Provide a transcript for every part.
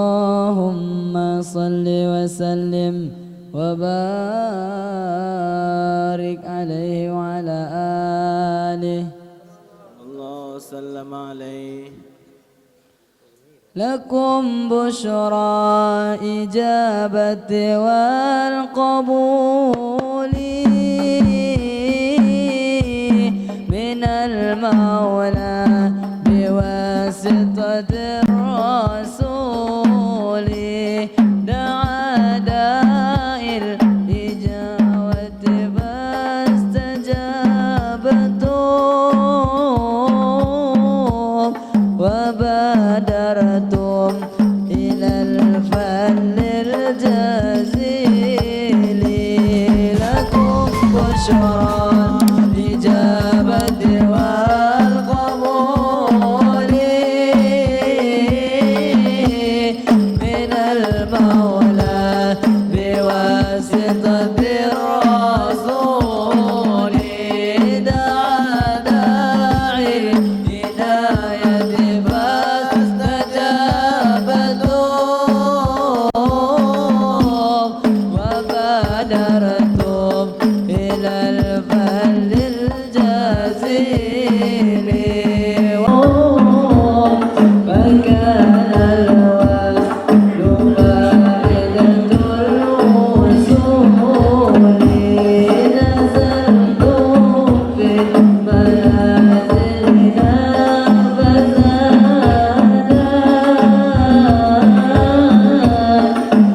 اللهم صل وسلم وبارك عليه وعلى آله الله سلم عليه. لكم بشرى إجابة والقبول من المولى بواسطة الرسول دعا داعي الإجابة فاستجابتم وبادرتم إلى الفن الجزيل لكم بشرى إجابة والقبول من المولى بواسطة الرسول دعا داعي الهداية فاستجابتم وبادرتم إلى الفن الجزيل فكان الوصل فائدة الوصول نزلتم في منازلنا فزادت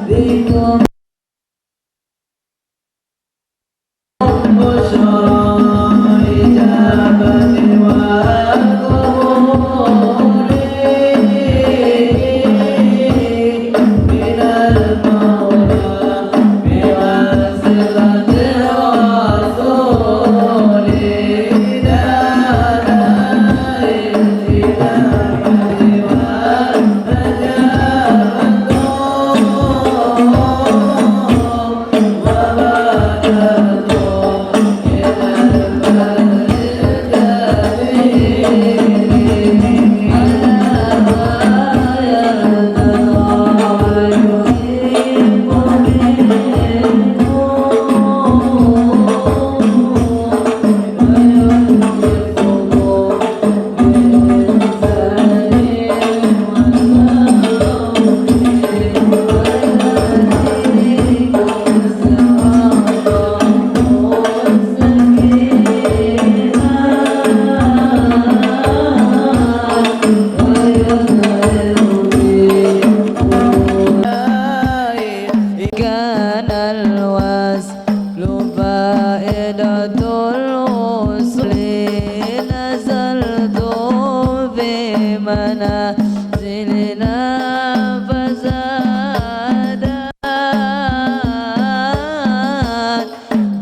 بكم بشرى إجابة والقبول من المولى بواسطة الرسول دعا كان الوصل فائدة الوصل نزلتم في منازلنا فزادت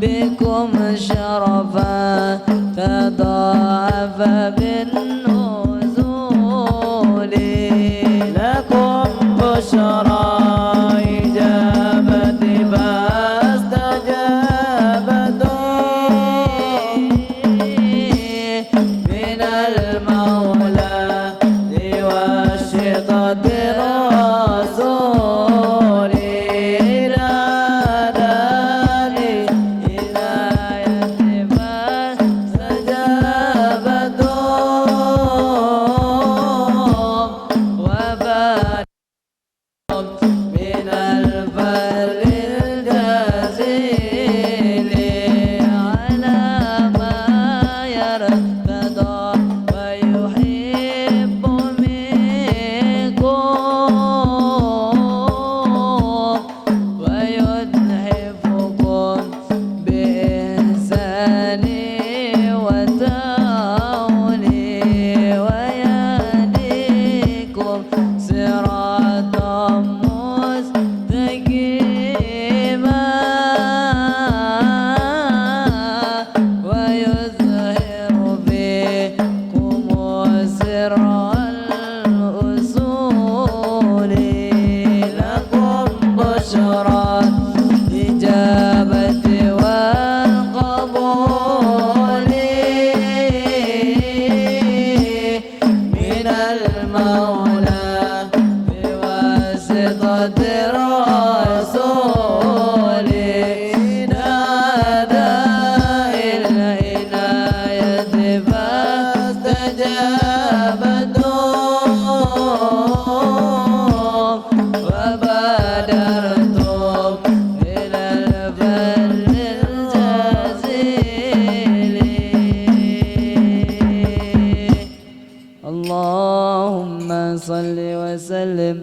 بكم شرفا تضاعف بالنزول لكم بشرى إجابة فاستجابتم من المولى بواسطة الرسول إلى دار الهداية فاستجابتم وبادرتم من البر الجزيل على ما يرتضى ويحب منكم ويتحفكم بإحسان وتعوني ويهديكم صراطا مستقيما ويظهر فيكم سر الأصول لكم بشرى إجابة والقبول من المولى استجابتم وبادرتم إلى البر الجزيل اللهم صل وسلم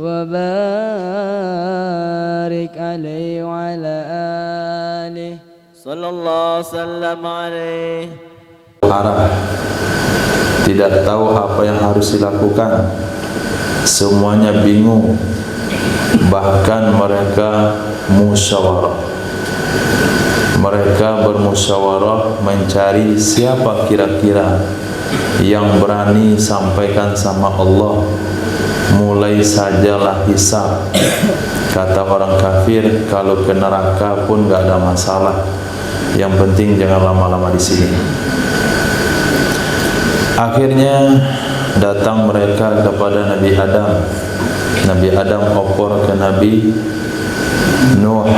وبارك عليه وعلى آله Sallallahu sallam alaih. Arah, tidak tahu apa yang harus dilakukan, semuanya bingung, bahkan mereka musyawarah. Mereka bermusyawarah mencari siapa kira-kira yang berani sampaikan sama Allah, mulai sajalah hisab. Kata orang kafir, kalau ke neraka pun gak ada masalah, yang penting jangan lama-lama di sini. Akhirnya datang mereka kepada Nabi Adam. Nabi Adam opor ke Nabi Nuh.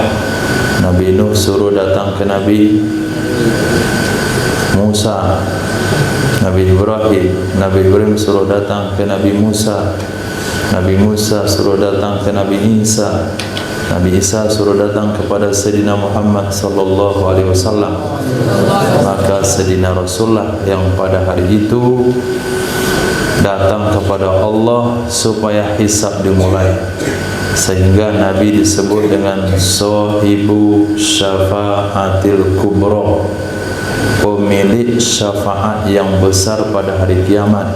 Nabi Nuh suruh datang ke Nabi Musa. Nabi Ibrahim suruh datang ke Nabi Musa. Nabi Musa suruh datang ke Nabi Isa. Nabi Isa suruh datang kepada Sayyidina Muhammad sallallahu alaihi wasallam. Maka Sayyidina Rasulullah yang pada hari itu datang kepada Allah supaya hisab dimulai, sehingga Nabi disebut dengan Sahibu Syafa'atil Kubra, pemilik syafaat yang besar pada hari kiamat.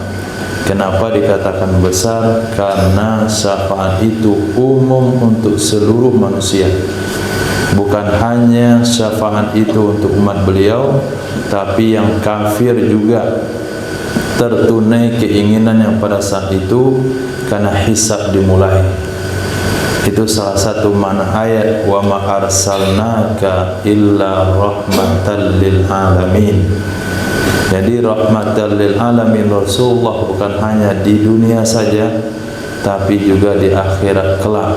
Kenapa dikatakan besar? Karena syafaat itu umum untuk seluruh manusia. Bukan hanya syafaat itu untuk umat beliau, tapi yang kafir juga tertunai keinginan yang pada saat itu karena hisab dimulai. Itu salah satu makna ayat wa ma arsalnaka illa rahmatan lil alamin. Jadi rahmatan lil alamin Rasulullah bukan hanya di dunia saja, tapi juga di akhirat kelak.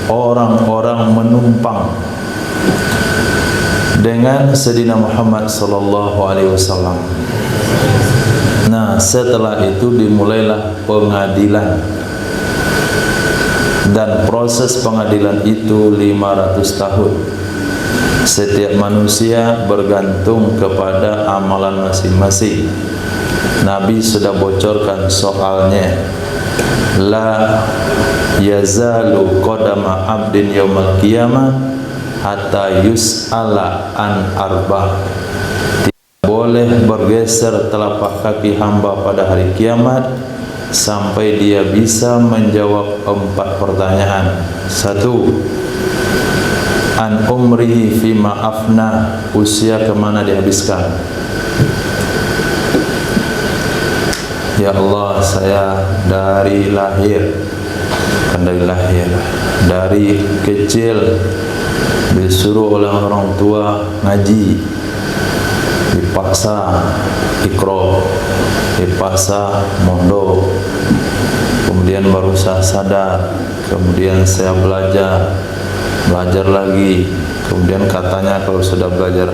Orang-orang menumpang dengan Sayyidina Muhammad sallallahu alaihi wasallam. Nah, setelah itu dimulailah pengadilan. Dan proses pengadilan itu 500 tahun. Setiap manusia bergantung kepada amalan masing-masing. Nabi sudah bocorkan soalnya. La yazalu qadama abdin yaumal qiyamah hatta yus'ala an arba. Tidak boleh bergeser telapak kaki hamba pada hari kiamat sampai dia bisa menjawab 4 pertanyaan. 1. An umrihi fima afna, usia kemana dihabiskan. Ya Allah, saya dari lahir, dari kecil disuruh oleh orang tua ngaji, dipaksa ikro, dipaksa mondok, kemudian baru saya sadar, kemudian saya belajar lagi, kemudian katanya kalau sudah belajar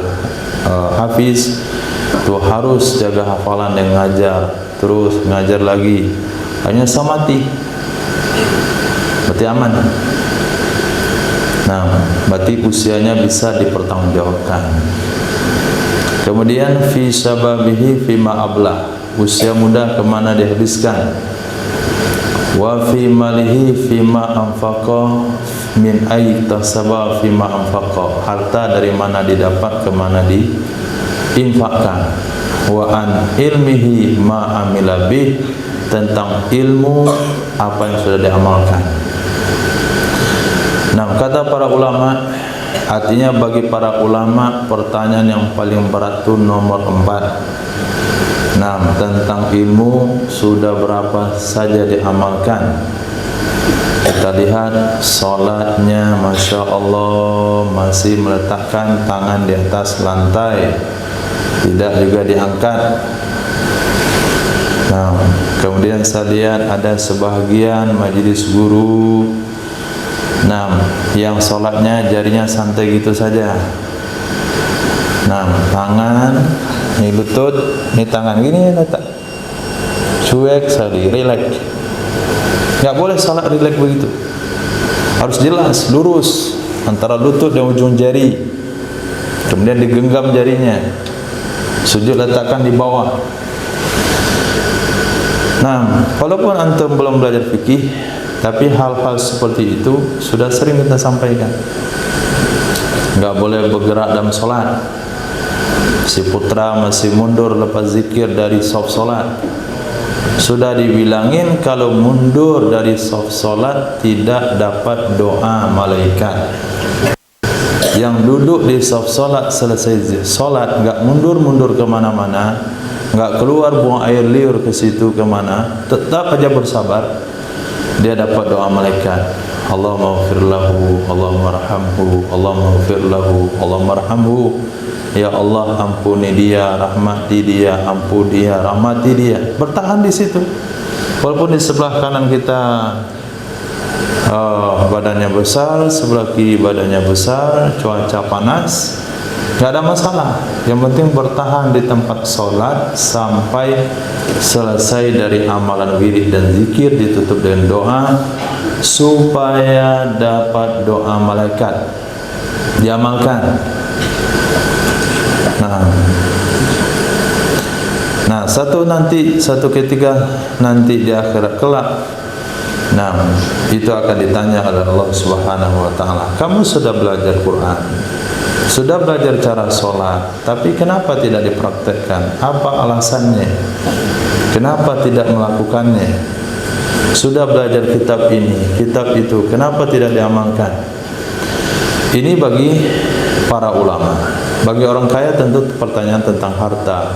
hafiz itu harus jaga hafalan dan ngajar, terus ngajar lagi, hanya samati, berarti aman. Nah, berarti usianya bisa dipertanggungjawabkan. Kemudian fi syababihi fima ablah, usia muda kemana dihabiskan. Wa fi malihi fima anfaqa, min aytasaba fima anfaqa, harta dari mana didapat kemana diinfakkan. Wa an ilmihi ma amila bih, tentang ilmu apa yang sudah diamalkan. Nah, kata para ulama, artinya bagi para ulama pertanyaan yang paling berat itu nomor 4. Nah, tentang ilmu sudah berapa saja diamalkan. Kita lihat sholatnya, Masya Allah, masih meletakkan tangan di atas lantai, tidak juga diangkat. Nah, kemudian saya lihat ada sebahagian majelis guru, nah, yang sholatnya jarinya santai gitu saja. Nah, tangan, ini lutut, ini tangan gini letak. cuek sekali, rileks. Nggak boleh salat rileks begitu. Harus jelas, lurus antara lutut dan ujung jari. Kemudian digenggam jarinya. Sujud letakkan di bawah. Nah, walaupun antum belum belajar fikih, tapi hal-hal seperti itu sudah sering kita sampaikan. Enggak boleh bergerak dalam solat. Si putra masih mundur lepas zikir dari saf solat. Sudah dibilangin kalau mundur dari saf solat tidak dapat doa malaikat. Yang duduk di saf solat selesai solat enggak mundur-mundur kemana-mana, enggak keluar buang air liur ke situ kemana, tetap aja bersabar, dia dapat doa malaikat. Allahumma ighfir lahu, Allahumma arhamhu, Allahumma ighfir lahu, Allahumma arhamhu. Ya Allah, ampuni dia, rahmati dia, ampuni dia, rahmati dia. Bertahan di situ. Walaupun di sebelah kanan kita badannya besar, sebelah kiri badannya besar, cuaca panas, tidak ada masalah. Yang penting bertahan di tempat solat sampai selesai dari amalan wirid dan zikir, ditutup dengan doa supaya dapat doa malaikat. Diamalkan. Nah, satu ketika nanti di akhirat kelak, nah, itu akan ditanya oleh Allah Subhanahu wa taala. Kamu sudah belajar Quran, sudah belajar cara sholat, tapi kenapa tidak dipraktekkan? Apa alasannya? Kenapa tidak melakukannya? Sudah belajar kitab ini, kitab itu, kenapa tidak diamalkan? Ini bagi para ulama. Bagi orang kaya tentu pertanyaan tentang harta.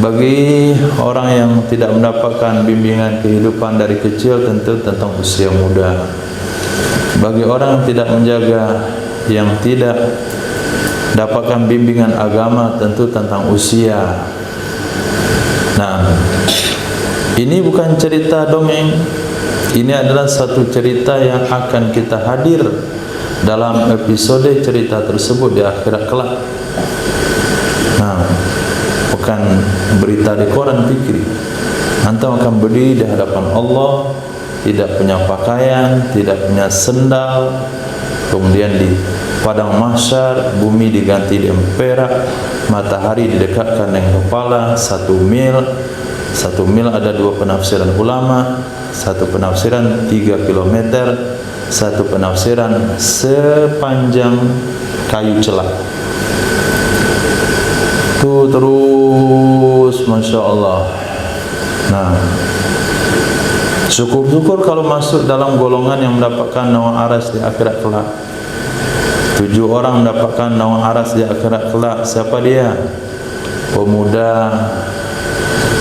Bagi orang yang tidak mendapatkan bimbingan kehidupan dari kecil tentu tentang usia muda. Bagi orang yang tidak menjaga, yang tidak dapatkan bimbingan agama tentu tentang usia. Nah, ini bukan cerita dongeng. Ini adalah satu cerita yang akan kita hadir dalam episode cerita tersebut di akhirat kelak. Nah, bukan berita di koran fikri. Antum akan berdiri di hadapan Allah, tidak punya pakaian, tidak punya sendal. Kemudian di padang mahsyar, bumi diganti dengan perak, matahari didekatkan dengan kepala 1 mil. 1 mil ada 2 penafsiran ulama. Satu penafsiran 3 kilometer, satu penafsiran sepanjang kayu celak. Tuh terus, Masya Allah. Nah, syukur-syukur kalau masuk dalam golongan yang mendapatkan naungan aras di akhirat kelak. 7 orang mendapatkan naungan aras di akhirat kelak. Siapa dia? Pemuda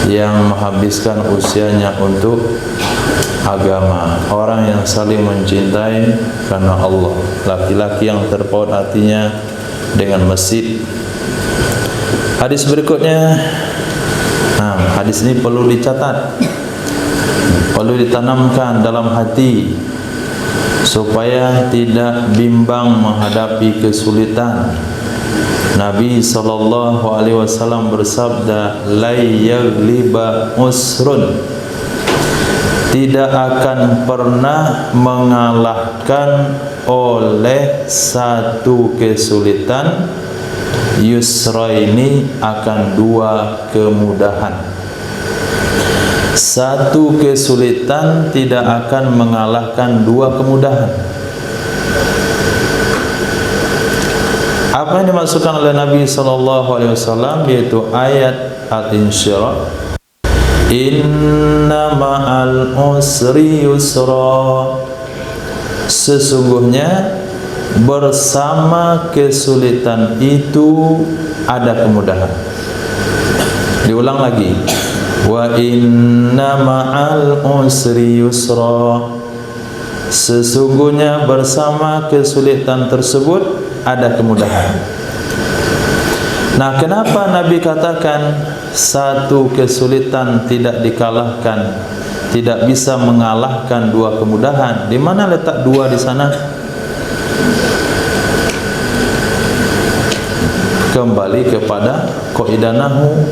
yang menghabiskan usianya untuk agama, orang yang saling mencintai karena Allah, laki-laki yang terpaut hatinya dengan masjid. Hadis berikutnya, nah, hadis ini perlu dicatat, perlu ditanamkan dalam hati supaya tidak bimbang menghadapi kesulitan. Nabi SAW bersabda, la yaghliba usrun, tidak akan pernah mengalahkan oleh satu kesulitan yusra ini akan 2 kemudahan. Satu kesulitan tidak akan mengalahkan 2 kemudahan. Apa yang dimaksudkan oleh Nabi SAW, yaitu ayat Al-Insyirah, Inna ma'al usri yusra, sesungguhnya bersama kesulitan itu ada kemudahan. Diulang lagi, wa inna ma'al usri yusra, sesungguhnya bersama kesulitan tersebut ada kemudahan. Nah, kenapa Nabi katakan satu kesulitan tidak dikalahkan, tidak bisa mengalahkan 2 kemudahan? Di mana letak 2 di sana? Kembali kepada kaidah nahwu.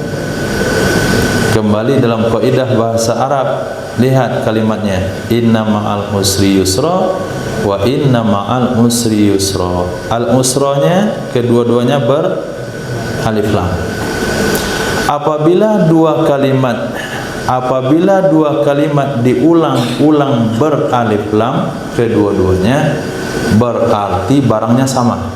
Kembali dalam kaidah bahasa Arab, lihat kalimatnya, inna ma'al usri yusra wa inna ma'al usri yusra. Al-usranya kedua-duanya beralif lam. Apabila dua kalimat diulang-ulang beralif lam kedua-duanya, berarti barangnya sama.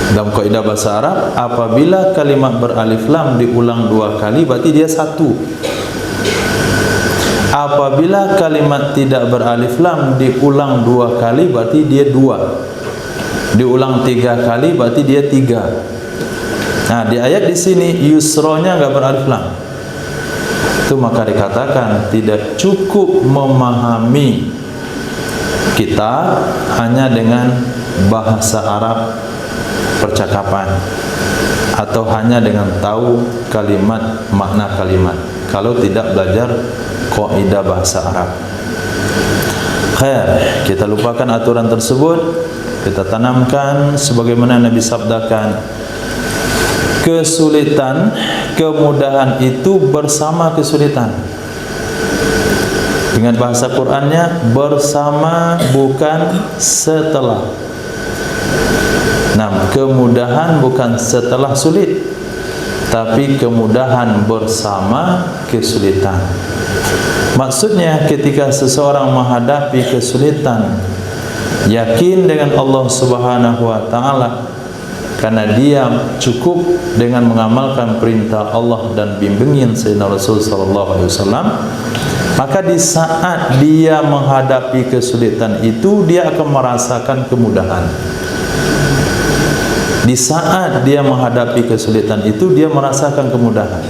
Dalam kaidah bahasa Arab, apabila kalimat beralif lam diulang dua kali, berarti dia satu. Apabila kalimat tidak beralif lam diulang dua kali, berarti dia dua. Diulang tiga kali, berarti dia tiga. Nah, di ayat di sini yusronya enggak beralif lam. Itu maka dikatakan tidak cukup memahami kita hanya dengan bahasa Arab percakapan atau hanya dengan tahu kalimat, makna kalimat, kalau tidak belajar kaidah bahasa Arab. Khair, kita lupakan aturan tersebut, kita tanamkan sebagaimana Nabi sabdakan, kesulitan, kemudahan itu bersama kesulitan. Dengan bahasa Qur'annya, bersama bukan setelah. Nah, kemudahan bukan setelah sulit, tapi kemudahan bersama kesulitan. Maksudnya ketika seseorang menghadapi kesulitan, yakin dengan Allah Subhanahu wa taala, karena dia cukup dengan mengamalkan perintah Allah dan bimbingan Sayyidina Rasul sallallahu alaihi wasallam, maka di saat dia menghadapi kesulitan itu dia akan merasakan kemudahan. Di saat dia menghadapi kesulitan itu dia merasakan kemudahan.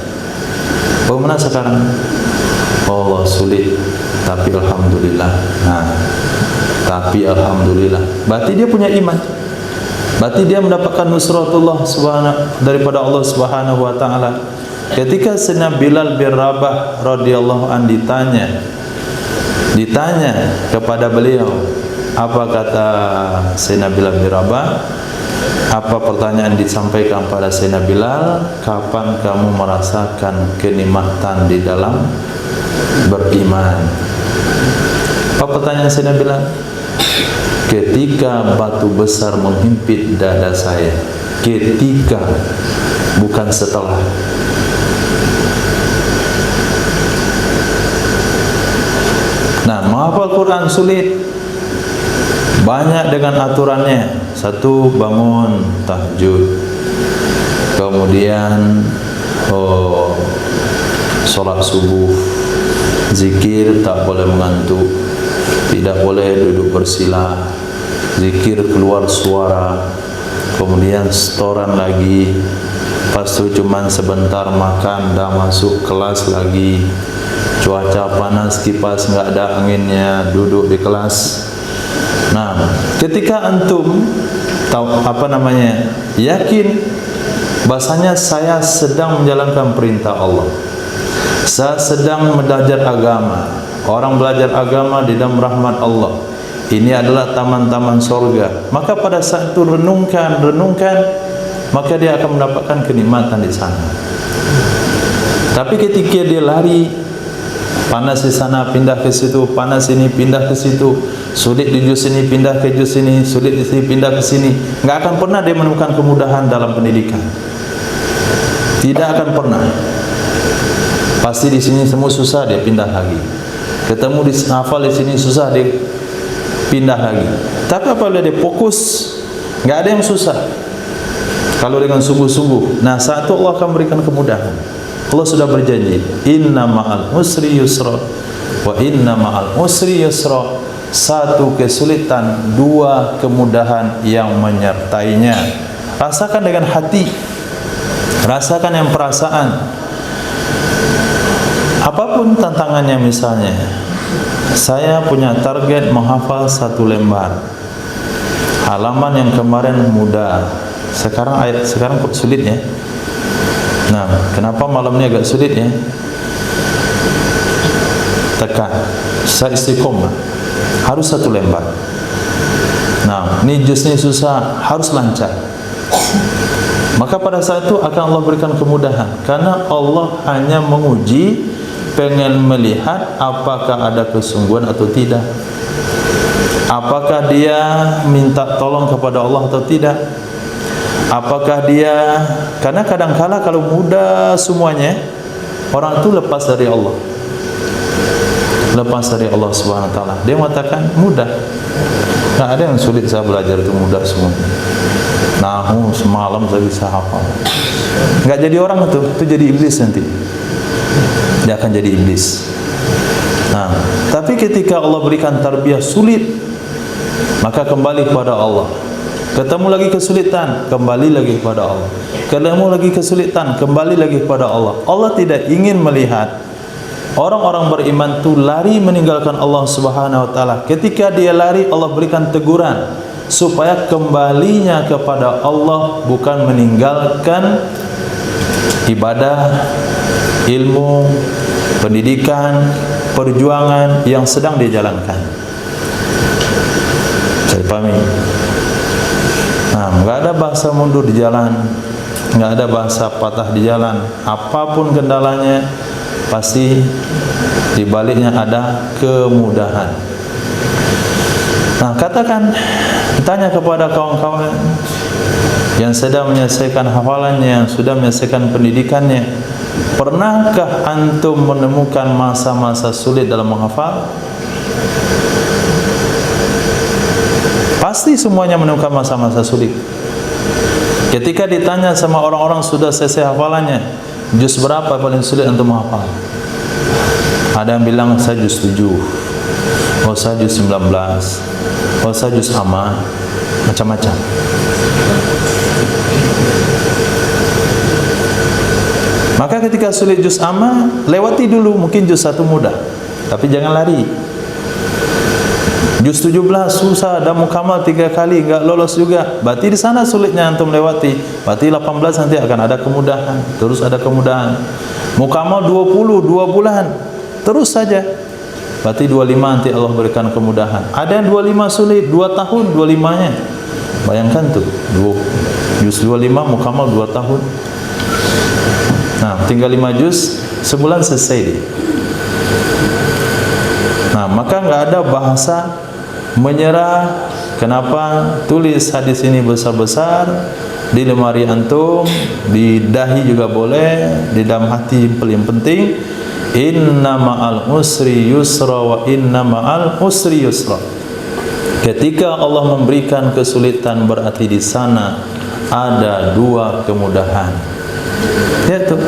Bagaimana sekarang? Allah sulit, tapi alhamdulillah. Nah, tapi alhamdulillah. Berarti dia punya iman. Berarti dia mendapatkan nusratullah daripada Allah Subhanahu wa taala. Ketika Sayyidina Bilal bin Rabah radhiyallahu an ditanya kepada beliau, apa kata Sayyidina Bilal bin Rabah? Apa pertanyaan disampaikan pada Sayyidina Bilal? Kapan kamu merasakan kenikmatan di dalam beriman? Apa pertanyaan Sayyidina Bilal? Ketika batu besar menghimpit dada saya. Ketika, bukan setelah. Nah, menghafal Quran sulit. Banyak dengan aturannya. Satu, bangun tahajud. Kemudian sholat subuh. Zikir tak boleh mengantuk. Tidak boleh duduk bersila. Zikir keluar suara. Kemudian setoran lagi. Pas itu cuman sebentar makan, dah masuk kelas lagi. Cuaca panas, kipas nggak ada anginnya, duduk di kelas. Nah, ketika antum yakin bahasanya saya sedang menjalankan perintah Allah, saya sedang belajar agama. Orang belajar agama di dalam rahmat Allah. Ini adalah taman-taman surga. Maka pada saat itu renungkan, maka dia akan mendapatkan kenikmatan di sana. Tapi ketika dia lari, panas di sana pindah ke situ, panas ini pindah ke situ, sulit di jus ini pindah ke jus ini, sulit di sini pindah ke sini, enggak akan pernah dia menemukan kemudahan dalam pendidikan. Tidak akan pernah. Pasti di sini semua susah, dia pindah lagi. Ketemu di hafal di sini susah, dia pindah lagi. Tapi apabila dia fokus, enggak ada yang susah. Kalau dengan sungguh-sungguh, nah saat itu Allah akan berikan kemudahan. Allah sudah berjanji, inna ma'al usri yusra wa inna ma'al usri yusra. Satu kesulitan, dua kemudahan yang menyertainya. Rasakan dengan hati, rasakan yang perasaan. Apapun tantangannya, misalnya saya punya target menghafal 1 lembar. Halaman yang kemarin mudah, sekarang kok sulit ya. Nah, kenapa malam ini agak sulit ya? Tekan, saya istiqomah, harus 1 lembar. Nah, ini juz ini susah, harus lancar. Maka pada saat itu akan Allah berikan kemudahan, karena Allah hanya menguji, pengen melihat apakah ada kesungguhan atau tidak, apakah dia minta tolong kepada Allah atau tidak, apakah dia, karena kadangkala kalau mudah semuanya, orang itu lepas dari Allah, lepas dari Allah Subhanahu wa taala. Dia mengatakan mudah. Nah, ada yang sulit, saya belajar itu mudah semua. Nahu semalam saya bisa hafal. Enggak jadi orang itu jadi iblis nanti. Dia akan jadi iblis. Nah, tapi ketika Allah berikan tarbiyah sulit, maka kembali kepada Allah. Ketemu lagi kesulitan, kembali lagi kepada Allah. Ketemu lagi kesulitan, kembali lagi kepada Allah. Allah tidak ingin melihat orang-orang beriman itu lari meninggalkan Allah Subhanahu wa taala. Ketika dia lari, Allah berikan teguran supaya kembalinya kepada Allah, bukan meninggalkan ibadah, ilmu, pendidikan, perjuangan yang sedang dia jalankan. Saya pahami. Nah, enggak ada bahasa mundur di jalan, enggak ada bahasa patah di jalan. Apapun kendalanya, pasti di baliknya ada kemudahan. Nah, katakan, tanya kepada kawan-kawan yang sedang menyelesaikan hafalannya, yang sudah menyelesaikan pendidikannya, pernahkah antum menemukan masa-masa sulit dalam menghafal? Pasti semuanya menemukan masa-masa sulit. Ketika ditanya sama orang-orang sudah selesai hafalannya, juz berapa paling sulit untuk menghafal? Ada yang bilang saya juz 7, oh saya juz 19, oh saya juz amma, macam-macam. Maka ketika sulit juz amma, lewati dulu, mungkin juz 1 mudah, tapi jangan lari. Juz 17 susah, dah mukamal 3 kali enggak lolos juga, berarti di sana sulitnya antum lewati. Berarti 18 nanti akan ada kemudahan, terus ada kemudahan. Mukamal 20, 2 bulan, terus saja. Berarti 25 nanti Allah berikan kemudahan. Ada yang 25 sulit, 2 tahun 25-nya. Bayangkan tuh, juz 25 mukamal 2 tahun. Nah, tinggal 5 juz, sebulan selesai dia. Nah, maka enggak ada bahasa menyerah. Kenapa? Tulis hadis ini besar-besar di lemari antum, di dahi juga boleh, di dalam hati paling penting. Inna ma'al usri yusra wa inna ma'al usri yusra. Ketika Allah memberikan kesulitan, berarti di sana ada 2 kemudahan. Ya tuh.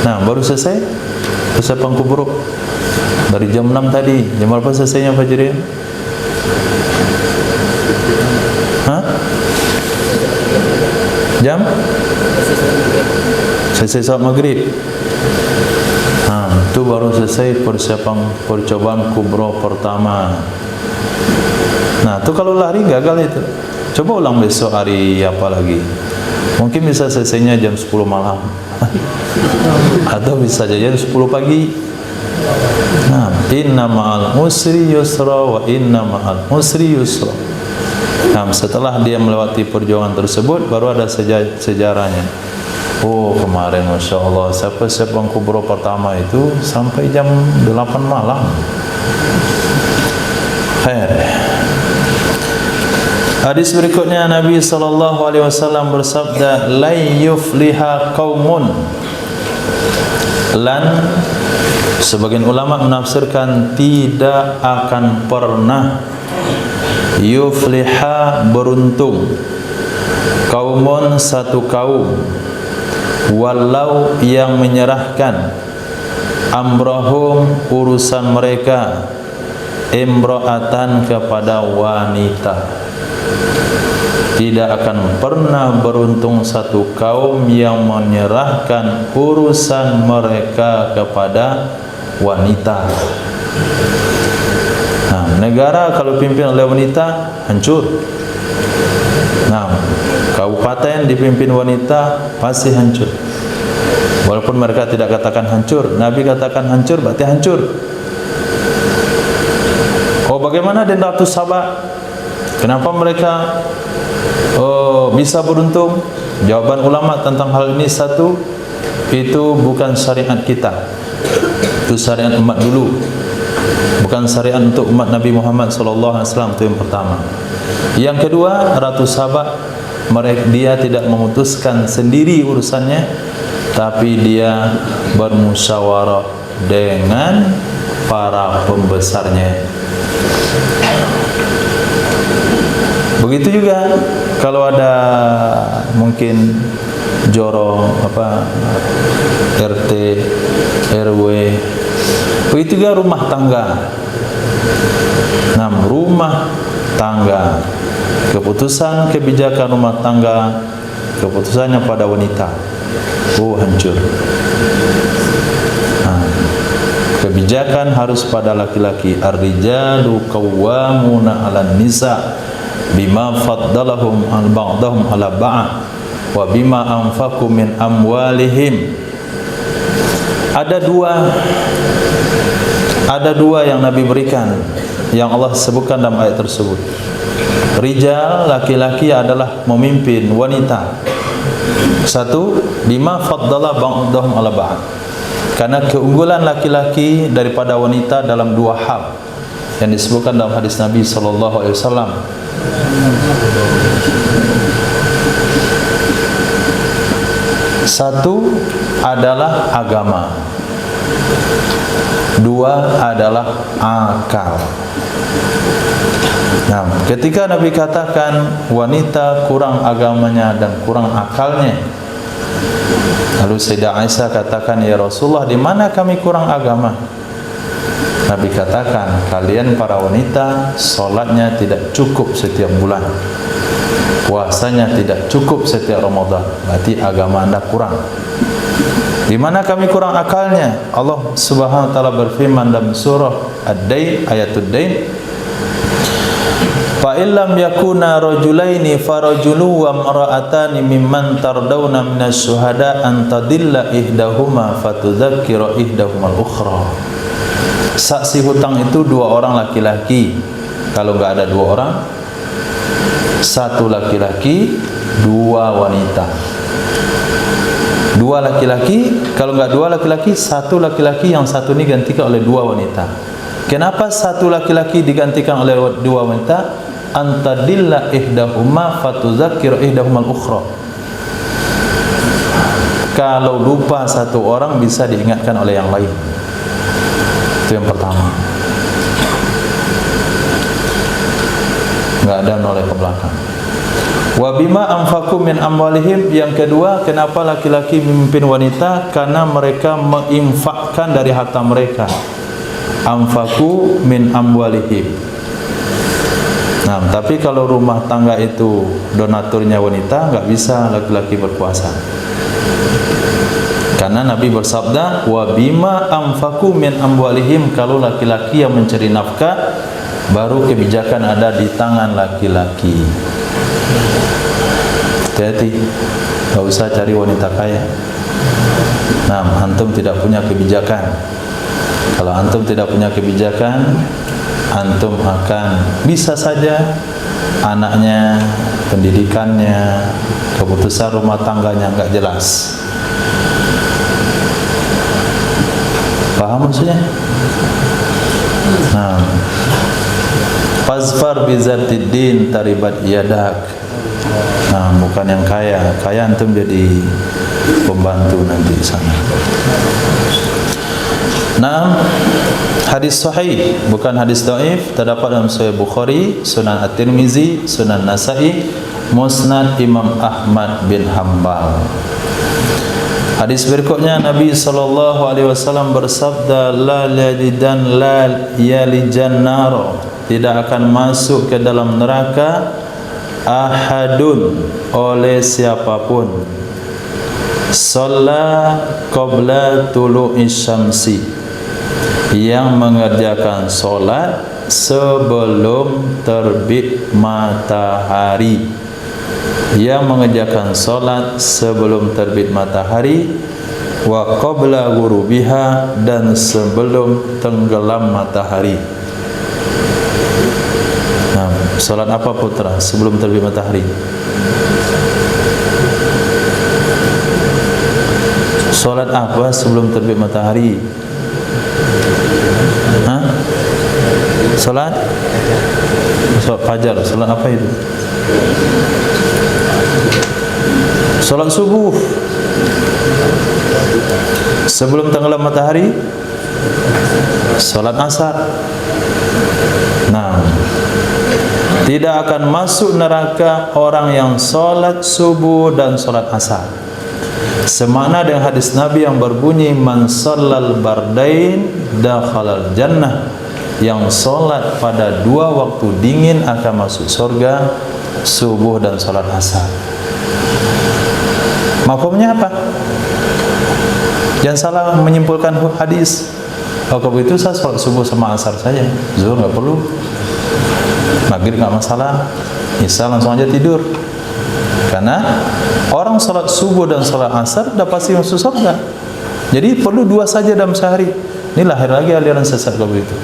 Nah, baru selesai persiapan kuburuk. Dari jam 6 tadi, jam berapa selesainya Fajrian? Hah? Jam? Selesai saat maghrib. Nah, itu baru selesai persiapan percobaan kubro pertama. Nah, itu kalau lari gagal itu. Coba ulang besok hari apa lagi. Mungkin bisa selesainya jam 10 malam. Atau bisa jam 10 pagi. Nah, inna ma'al usri yusra wa inna ma'al usri yusra. Nah, setelah dia melewati perjuangan tersebut, baru ada sejarahnya. Oh, kemarin Masya Allah, siapa kubro pertama itu sampai jam 8 malam. Khair. Hadis berikutnya, Nabi SAW bersabda, la yufliha qaumun. Lan, sebagian ulama menafsirkan tidak akan pernah, yufliha beruntung, kaumun satu kaum, walau yang menyerahkan, amrahum urusan mereka, imra'atan kepada wanita. Tidak akan pernah beruntung satu kaum yang menyerahkan urusan mereka kepada wanita. Nah, negara kalau pimpin oleh wanita hancur. Nah, kabupaten dipimpin wanita pasti hancur. Walaupun mereka tidak katakan hancur, Nabi katakan hancur, berarti hancur. Oh, bagaimana dengan Ratu Saba? Kenapa mereka bisa beruntung? Jawaban ulama tentang hal ini satu, itu bukan syariat kita, itu syariat umat dulu, bukan syariat untuk umat Nabi Muhammad SAW. Itu yang pertama. Yang kedua, Ratu Sabah, dia tidak memutuskan sendiri urusannya, tapi dia bermusyawarah dengan para pembesarnya. Begitu juga kalau ada mungkin joro RT, RW, begitu juga rumah tangga. Nah, rumah tangga, keputusan kebijakan rumah tangga, keputusannya pada wanita, hancur. Nah, kebijakan harus pada laki-laki. Ar-rijalu qawwamuna 'alan nisa bima faddalahum ba'dahum 'ala ba'd wa bima anfaqu min amwalihim. Ada dua yang Nabi berikan, yang Allah sebutkan dalam ayat tersebut. Rijal, laki-laki adalah memimpin wanita. Satu, bima faddala ba'dahum 'ala ba'd, karena keunggulan laki-laki daripada wanita dalam dua hal yang disebutkan dalam hadis Nabi SAW. Satu adalah agama, dua adalah akal. Nah, ketika Nabi katakan wanita kurang agamanya dan kurang akalnya, lalu Sayyidah Aisyah katakan, ya Rasulullah, di mana kami kurang agama? Nabi katakan, kalian para wanita sholatnya tidak cukup setiap bulan, puasanya tidak cukup setiap Ramadan, berarti agama anda kurang. Di mana kami kurang akalnya? Allah Subhanahu wa taala berfirman dalam surah Ad-Dain, ayatud Dain, fa illam yakuna rajulaini farajulu wa imra'atani mimman tardawna minasy-syuhada an tadilla ihdahuma fatudzakkira ihdahuma al-ukhra. Saksi hutang itu dua orang laki-laki. Kalau enggak ada dua orang, satu laki-laki, dua wanita. Dua laki-laki, kalau enggak dua laki-laki, satu laki-laki, yang satu ini digantikan oleh dua wanita. Kenapa satu laki-laki digantikan oleh dua wanita? Antadilla ihdahuma fatudzakkira ihdahuma al-ukhra. Kalau lupa satu orang bisa diingatkan oleh yang lain. Itu yang pertama. Enggak ada noleh ke belakang. Wa bima anfaqu min amwalihim. Yang kedua, kenapa laki-laki memimpin wanita? Karena mereka menginfakkan dari harta mereka. Anfaqu min amwalihim. Nah, tapi kalau rumah tangga itu donaturnya wanita, enggak bisa laki-laki berkuasa. Karena Nabi bersabda, wa bima anfaqu min amwalihim, kalau laki-laki yang mencari nafkah, baru kebijakan ada di tangan laki-laki. Hati-hati, enggak usah cari wanita kaya. Nah, antum tidak punya kebijakan. Kalau antum tidak punya kebijakan, antum akan bisa saja anaknya, pendidikannya, keputusan rumah tangganya enggak jelas. Paham maksudnya? Nah, fazfar bizatid din taribat yadak. Nah, bukan yang kaya. Kaya antum jadi pembantu nanti di sana. Nah, hadis sahih, bukan hadis dhaif, terdapat dalam Sahih Bukhari, Sunan At-Tirmizi, Sunan Nasa'i, Musnad Imam Ahmad bin Hanbal. Hadis berikutnya, Nabi SAW bersabda, la yalijan naro, tidak akan masuk ke dalam neraka ahadun, oleh siapapun, shalla qabla tulu'i syamsi, yang mengerjakan solat sebelum terbit matahari. Yang mengerjakan solat sebelum terbit matahari, wa qabla ghurubiha, dan sebelum tenggelam matahari. Nah, solat apa putra sebelum terbit matahari? Salat apa sebelum terbit matahari? Hah? Salat fajar. Salat apa itu? Salat subuh. Sebelum tenggelam matahari, salat asar. Nah, tidak akan masuk neraka orang yang salat subuh dan salat asar. Semakna dengan hadis Nabi yang berbunyi, man shallal bardain dakhalal jannah. Yang salat pada dua waktu dingin akan masuk surga, subuh dan salat asar. Mafhumnya apa? Jangan salah menyimpulkan hadis. Kalau begitu saya salat subuh sama asar saja, zuhur nggak perlu, maghrib nggak masalah, isya langsung aja tidur. Karena orang salat subuh dan salat asar sudah pasti masuk surga. Jadi perlu dua saja dalam sehari. Ini lahir lagi aliran sesat kalau begitu.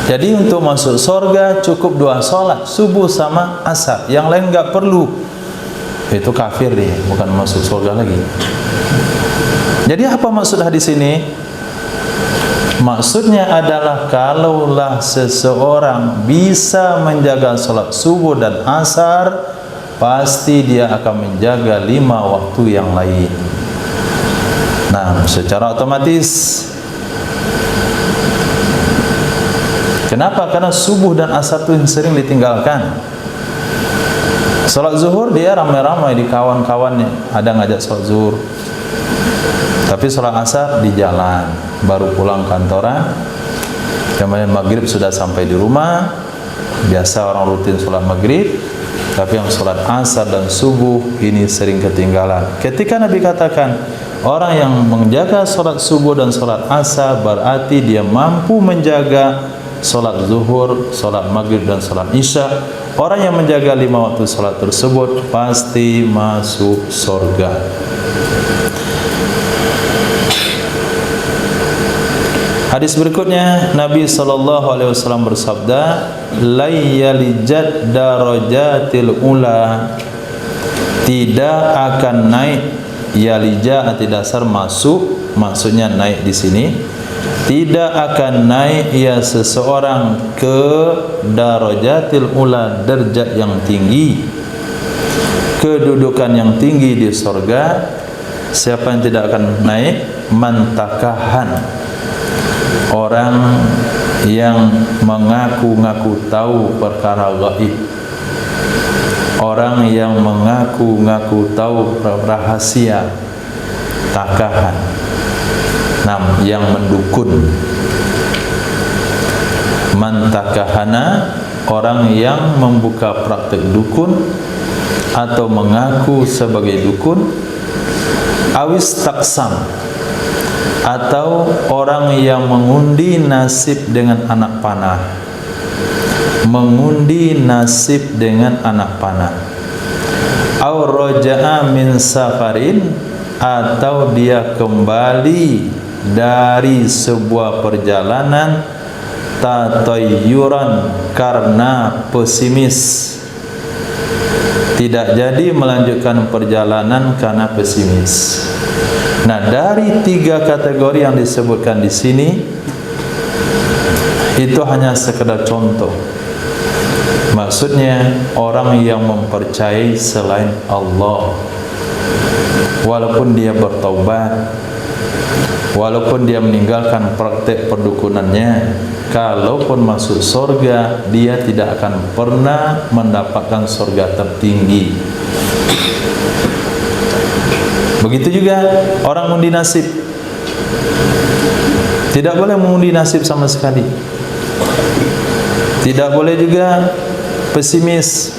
Jadi untuk masuk surga cukup dua salat, subuh sama asar. Yang lain nggak perlu. Itu kafir dia, bukan masuk surga lagi. Jadi apa maksud hadis ini? Maksudnya adalah kalaulah seseorang bisa menjaga salat subuh dan asar, pasti dia akan menjaga 5 waktu yang lain. Nah, secara otomatis. Kenapa? Karena subuh dan asar itu sering ditinggalkan. Salat zuhur dia ramai-ramai di kawan-kawannya, ada ngajak salat zuhur. Tapi salat asar di jalan, baru pulang kantoran. Kemudian maghrib sudah sampai di rumah. Biasa orang rutin salat maghrib, tapi yang salat asar dan subuh ini sering ketinggalan. Ketika Nabi katakan orang yang menjaga salat subuh dan salat asar, berarti dia mampu menjaga salat zuhur, salat maghrib dan salat isya. Orang yang menjaga 5 waktu salat tersebut pasti masuk surga. Hadis berikutnya Nabi SAW bersabda, la yalijad darajatil ula, tidak akan naik. Yalija arti dasar masuk, maksudnya naik di sini. Tidak akan naik ya seseorang ke darajatil ula, derajat yang tinggi, kedudukan yang tinggi di surga. Siapa yang tidak akan naik? Mantakahan, orang yang mengaku-ngaku tahu perkara gaib, orang yang mengaku-ngaku tahu rahasia, takahan. Yang mendukun. Mantakahana, orang yang membuka praktek dukun atau mengaku sebagai dukun. Awis taksam, atau orang yang mengundi nasib dengan anak panah. Mengundi nasib dengan anak panah. Aw raja'a min safarin, atau dia kembali dari sebuah perjalanan tatayyuran, karena pesimis, tidak jadi melanjutkan perjalanan karena pesimis. Nah, dari 3 kategori yang disebutkan di sini itu hanya sekedar contoh. Maksudnya orang yang mempercayai selain Allah, walaupun dia bertaubat, walaupun dia meninggalkan praktek perdukunannya, kalaupun masuk surga, dia tidak akan pernah mendapatkan surga tertinggi. Begitu juga orang mengundi nasib, tidak boleh mengundi nasib sama sekali. Tidak boleh juga pesimis,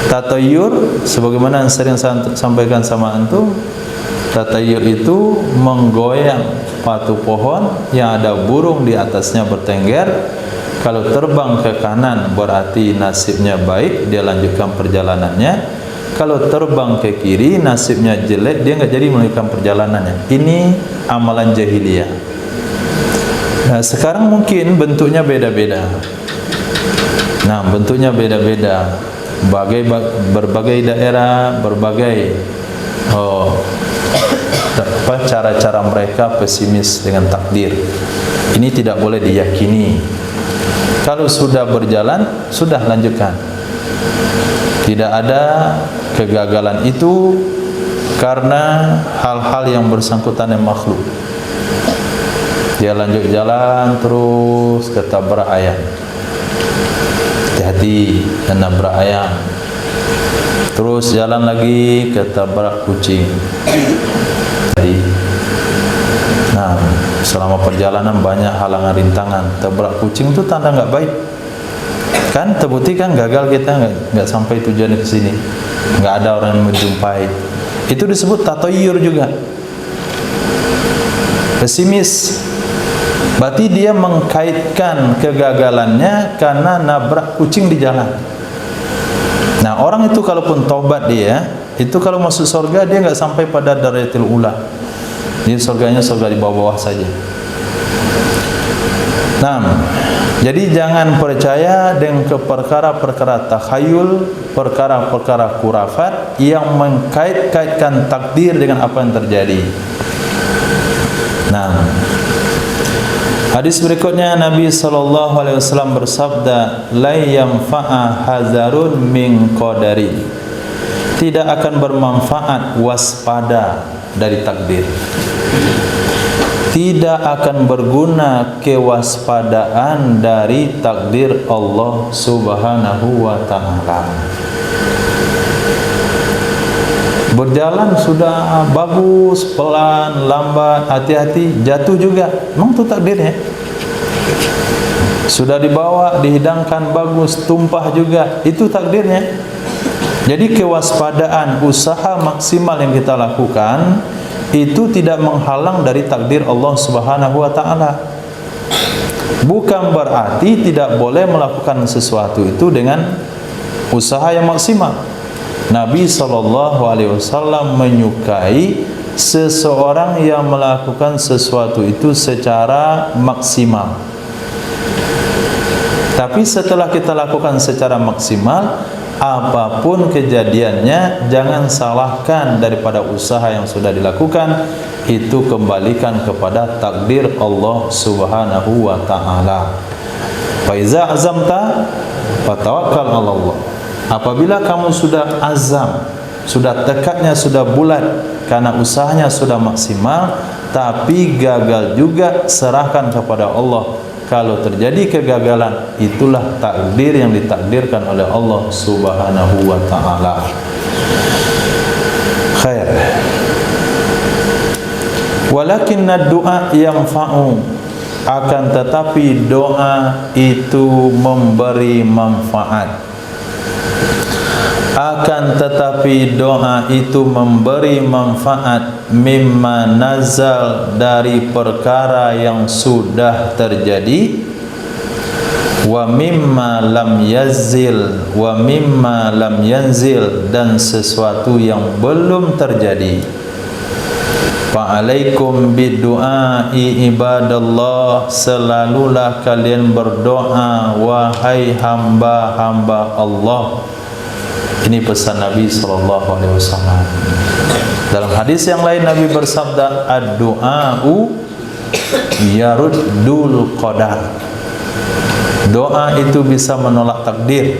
tatayur, sebagaimana yang sering saya sampaikan sama antum. Tatayur itu menggoyang batu pohon yang ada burung di atasnya bertengger. Kalau terbang ke kanan berarti nasibnya baik, dia lanjutkan perjalanannya. Kalau terbang ke kiri nasibnya jelek, dia nggak jadi melanjutkan perjalanannya. Ini amalan jahiliyah. Nah, sekarang mungkin bentuknya beda-beda. Nah, bentuknya beda-beda. berbagai daerah, berbagai cara-cara mereka pesimis dengan takdir. Ini tidak boleh diyakini. Kalau sudah berjalan, sudah lanjutkan. Tidak ada kegagalan itu karena hal-hal yang bersangkutan dengan makhluk. Dia lanjut jalan terus ketabrak ayam. Hati-hati dan nabrak ayam. Terus jalan lagi ketabrak kucing. Jadi, selama perjalanan banyak halangan rintangan. Tabrak kucing itu tanda nggak baik. Kan terbukti kan gagal, kita nggak sampai tujuan ke sini. Nggak ada orang yang menjumpai. Itu disebut tatoyur juga. Pesimis. Berarti dia mengkaitkan kegagalannya karena nabrak kucing di jalan. Nah, orang itu kalaupun taubat dia, itu kalau masuk surga dia nggak sampai pada darajatul ula. Dia surganya surga di bawah-bawah saja. Nah, jadi jangan percaya dengan perkara-perkara takhayul, perkara-perkara kurafat yang mengkait-kaitkan takdir dengan apa yang terjadi. Nah, hadis berikutnya Nabi SAW bersabda, la yanfa'a hazarun min qadari. Tidak akan bermanfaat waspada dari takdir. Tidak akan berguna kewaspadaan dari takdir Allah Subhanahu wa ta'ala. Berjalan sudah bagus, pelan, lambat, hati-hati, jatuh juga. Memang itu takdirnya. Sudah dibawa, dihidangkan bagus, tumpah juga. Itu takdirnya. Jadi kewaspadaan, usaha maksimal yang kita lakukan itu tidak menghalang dari takdir Allah Subhanahu wa ta'ala. Bukan berarti tidak boleh melakukan sesuatu itu dengan usaha yang maksimal. Nabi SAW menyukai seseorang yang melakukan sesuatu itu secara maksimal. Tapi setelah kita lakukan secara maksimal, apapun kejadiannya, jangan salahkan daripada usaha yang sudah dilakukan. Itu kembalikan kepada takdir Allah Subhanahu wa ta'ala. Fa iza azamta fatawakkal 'ala Allah. Apabila kamu sudah azam, sudah tekadnya sudah bulat karena usahanya sudah maksimal, tapi gagal juga, serahkan kepada Allah. Kalau terjadi kegagalan, itulah takdir yang ditakdirkan oleh Allah Subhanahu wa ta'ala. Khair. Walakinna du'a yanfa'u, akan tetapi doa itu memberi manfaat. Akan tetapi doa itu memberi manfaat mimma nazal, dari perkara yang sudah terjadi, wa mimma lam yazil, wa mimma lam yanzil, dan sesuatu yang belum terjadi. Fa'alaikum bidu'ai ibadallah, selalulah kalian berdoa wahai hamba-hamba Allah. Ini pesan Nabi SAW. Dalam hadis yang lain Nabi bersabda, ad-du'a'u yaruddul qadar. Doa itu bisa menolak takdir.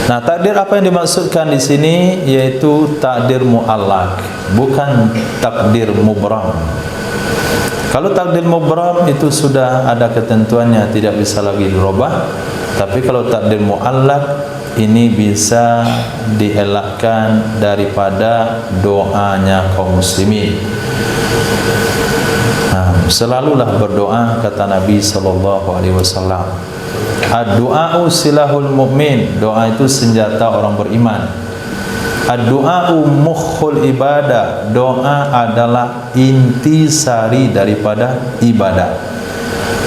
Nah, takdir apa yang dimaksudkan di sini? Yaitu takdir mu'allaq, bukan takdir mubram. Kalau takdir mubram itu sudah ada ketentuannya, tidak bisa lagi dirubah. Tapi kalau takdir mu'allaq, ini bisa dielakkan daripada doanya kaum muslimin. Selalulah berdoa, kata Nabi SAW. Ad-du'a'u silahul mu'min, doa itu senjata orang beriman. Ad-du'a'u mukhul ibadah, doa adalah intisari daripada ibadah.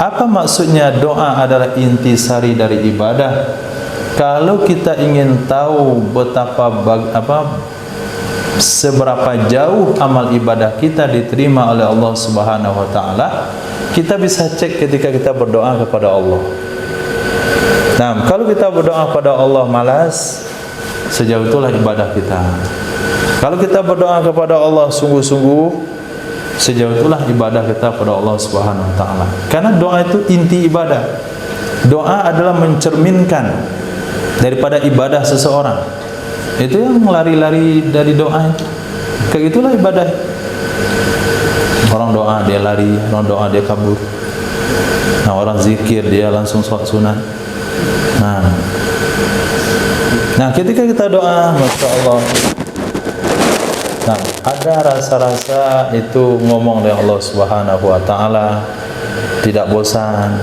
Apa maksudnya doa adalah intisari dari ibadah? Kalau kita ingin tahu seberapa jauh amal ibadah kita diterima oleh Allah Subhanahu wa ta'ala, kita bisa cek ketika kita berdoa kepada Allah. Nah, kalau kita berdoa pada Allah malas, sejauh itulah ibadah kita. Kalau kita berdoa kepada Allah sungguh-sungguh, sejauh itulah ibadah kita pada Allah Subhanahu wa taala. Karena doa itu inti ibadah. Doa adalah mencerminkan daripada ibadah seseorang. Itu yang lari-lari dari doa. Kayak itulah ibadah. Orang doa dia lari, orang doa dia kabur. Nah, orang zikir dia langsung sholat sunat. Nah, ketika kita doa, masya Allah. Nah, ada rasa-rasa itu ngomong dengan Allah Subhanahu wa taala, tidak bosan.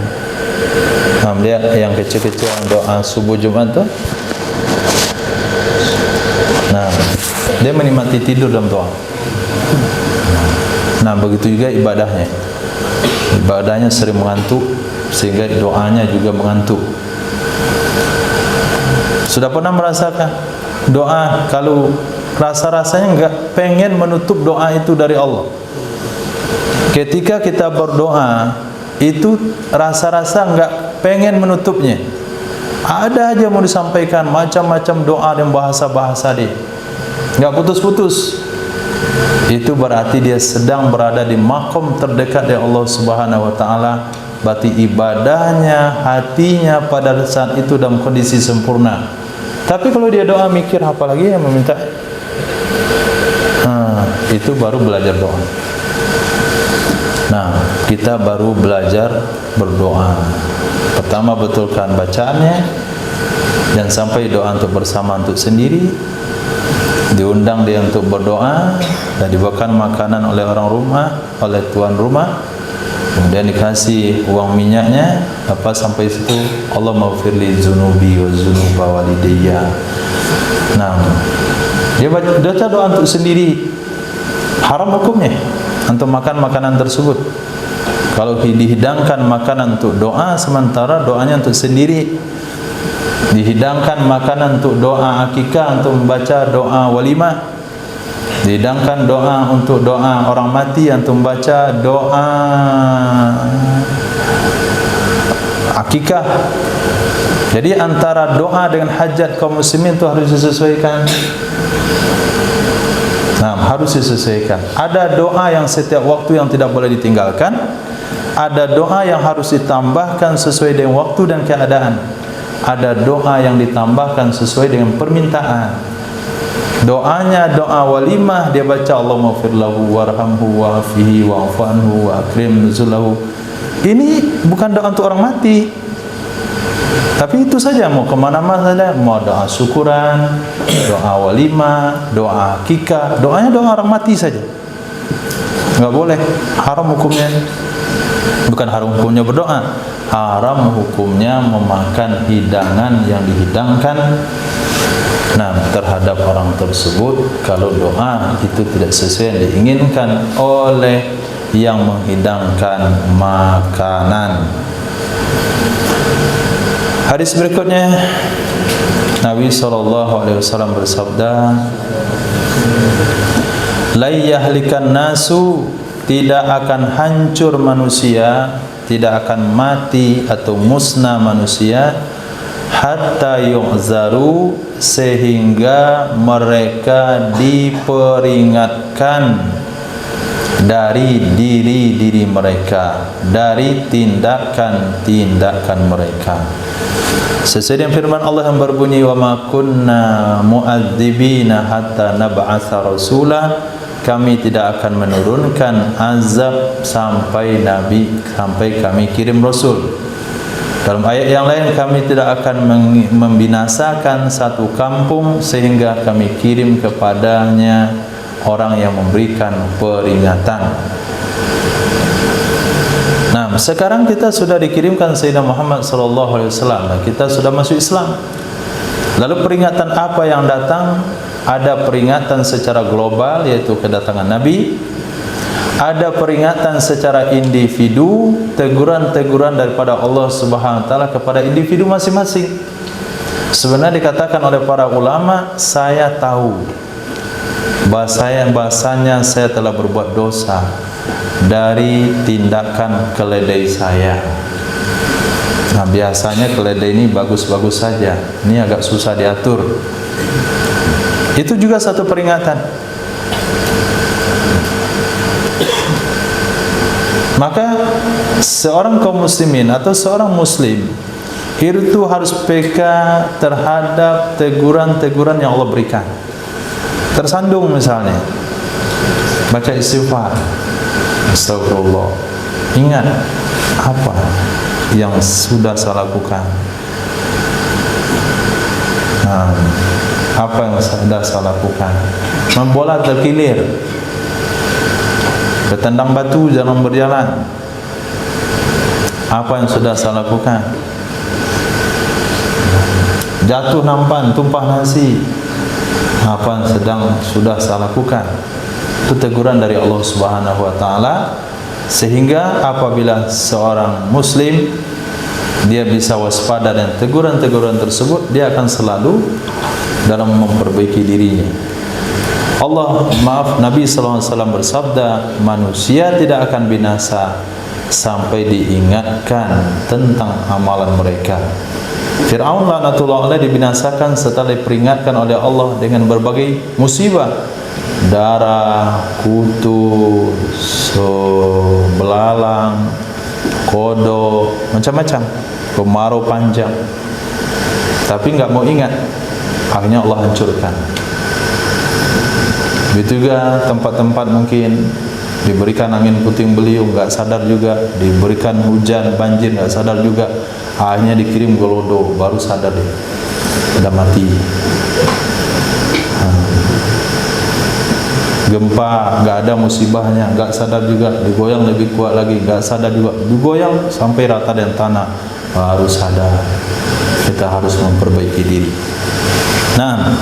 Nah, lihat yang kecil-kecil doa subuh Jumat tuh. Nah, dia menikmati tidur dalam doa. Nah, begitu juga ibadahnya. Ibadahnya sering mengantuk, sehingga doanya juga mengantuk. Sudah pernah merasakan doa kalau rasa-rasanya enggak pengen menutup doa itu dari Allah. Ketika kita berdoa itu rasa-rasa enggak pengen menutupnya. Ada aja mau disampaikan macam-macam doa dan bahasa-bahasa dia, enggak putus-putus. Itu berarti dia sedang berada di makom terdekat dari Allah Subhanahu wa taala. Berarti ibadahnya, hatinya pada saat itu dalam kondisi sempurna. Tapi kalau dia doa mikir apa lagi yang meminta, itu baru belajar doa. Nah, kita baru belajar berdoa. Pertama betulkan bacaannya, dan sampai doa untuk bersama untuk sendiri. Diundang dia untuk berdoa dan dibawakan makanan oleh orang rumah, oleh tuan rumah, kemudian dikasih uang minyaknya. Apa sampai situ, Allah maghfirli dzunubi wa dzunuba walidayya. Nah, dia baca doa untuk sendiri, haram hukumnya untuk makan makanan tersebut. Kalau dihidangkan makanan untuk doa, sementara doanya untuk sendiri. Dihidangkan makanan untuk doa akikah, untuk membaca doa walimah. Dihidangkan doa untuk doa orang mati, untuk membaca doa akikah. Jadi antara doa dengan hajat kaum muslimin itu harus disesuaikan. Nah, harus disesuaikan. Ada doa yang setiap waktu yang tidak boleh ditinggalkan. Ada doa yang harus ditambahkan sesuai dengan waktu dan keadaan. Ada doa yang ditambahkan sesuai dengan permintaan. Doanya doa walimah, dia baca Allahumma fir lahu warhamhu wa'afihi wa'fu anhu wa akrim nuzulahu. Ini bukan doa untuk orang mati. Tapi itu saja, mau kemana-mana saja, mau doa syukuran, doa walimah, doa akikah, doanya doa orang mati saja. Enggak boleh, haram hukumnya. Bukan haram hukumnya berdoa, haram hukumnya memakan hidangan yang dihidangkan terhadap orang tersebut kalau doa itu tidak sesuai yang diinginkan oleh yang menghidangkan makanan. Hadis berikutnya, Nabi SAW bersabda, la yahlikan nasu, tidak akan hancur manusia, tidak akan mati atau musnah manusia, hatta yu'zaru, sehingga mereka diperingatkan dari diri-diri mereka, dari tindakan-tindakan mereka. Sesuai dengan firman Allah yang berbunyi, wa ma kunna mu'adzibina hatta nab'atsa rasula, kami tidak akan menurunkan azab sampai kami kirim rasul. Dalam ayat yang lain, kami tidak akan membinasakan satu kampung sehingga kami kirim kepadanya orang yang memberikan peringatan. Nah, sekarang kita sudah dikirimkan Sayyidina Muhammad SAW dan kita sudah masuk Islam. Lalu peringatan apa yang datang? Ada peringatan secara global, yaitu kedatangan Nabi. Ada peringatan secara individu, teguran-teguran daripada Allah Subhanahu wa taala kepada individu masing-masing. Sebenarnya dikatakan oleh para ulama, saya tahu bahasanya saya telah berbuat dosa dari tindakan keledai saya. Nah, biasanya keledai ini bagus-bagus saja, ini agak susah diatur. Itu juga satu peringatan. Maka seorang kaum muslimin atau seorang muslim itu harus peka terhadap teguran-teguran yang Allah berikan. Tersandung misalnya, baca istighfar, astagfirullah, ingat apa yang sudah saya lakukan, apa yang sudah saya lakukan. Main bola terkilir, bertendang batu jangan berjalan, apa yang sudah saya lakukan. Jatuh nampan, tumpah nasi, apa yang sudah saya lakukan. Itu teguran dari Allah Subhanahu wa taala, sehingga apabila seorang muslim dia bisa waspada dan teguran-teguran tersebut, dia akan selalu dalam memperbaiki dirinya. Nabi sallallahu alaihi wasallam bersabda, manusia tidak akan binasa sampai diingatkan tentang amalan mereka. Fir'aun laknatullah alaih dibinasakan setelah diperingatkan oleh Allah dengan berbagai musibah, darah, kutu, belalang, kodok, macam-macam, kemarau panjang. Tapi enggak mau ingat, akhirnya Allah hancurkan. Begitu juga tempat-tempat mungkin diberikan angin puting beliung, enggak sadar juga, diberikan hujan banjir, enggak sadar juga, akhirnya dikirim gelodo, baru sadar dia sudah mati. Gempa, enggak ada musibahnya, enggak sadar juga, digoyang lebih kuat lagi, enggak sadar juga, digoyang sampai rata dengan tanah, baru sadar. Kita harus memperbaiki diri. Nah,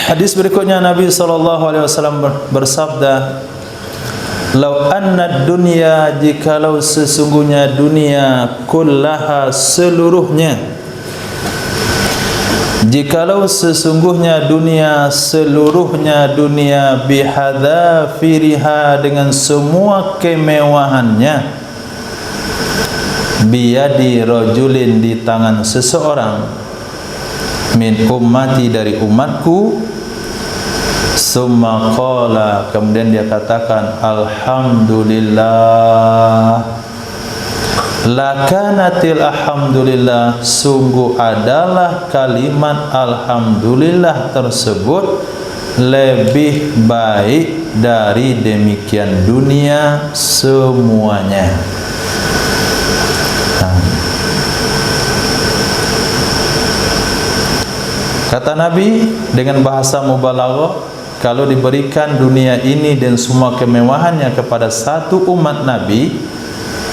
hadis berikutnya Nabi SAW bersabda, lau anna dunya, jikalau sesungguhnya dunia, kullaha seluruhnya, jikalau sesungguhnya dunia seluruhnya, dunia bihadzafiriha, dengan semua kemewahannya, biyadi rajulin, di tangan seseorang, min ummati, dari umatku, summa qala, kemudian dia katakan alhamdulillah, lakanatil alhamdulillah, sungguh adalah kalimat alhamdulillah tersebut lebih baik dari demikian dunia semuanya. Kata Nabi dengan bahasa mubalaghah, kalau diberikan dunia ini dan semua kemewahannya kepada satu umat Nabi,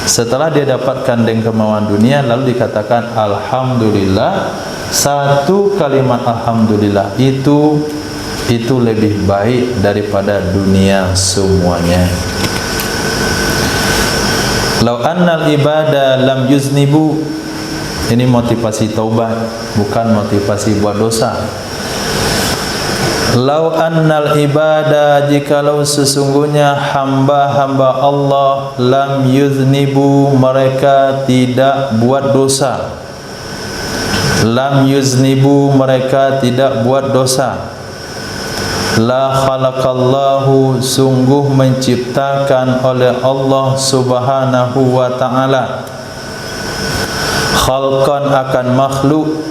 setelah dia dapatkan dengan kemewahan dunia, lalu dikatakan alhamdulillah, satu kalimat alhamdulillah itu lebih baik daripada dunia semuanya. Lau annal ibada lam yuznibu, ini motivasi taubat, bukan motivasi buat dosa. Lau annal ibadah, jikalau sesungguhnya hamba-hamba Allah, lam yuznibu, mereka tidak buat dosa. Lam yuznibu, mereka tidak buat dosa. La khalaqallahu, sungguh menciptakan oleh Allah Subhanahu wa ta'ala, khalqan, akan makhluk,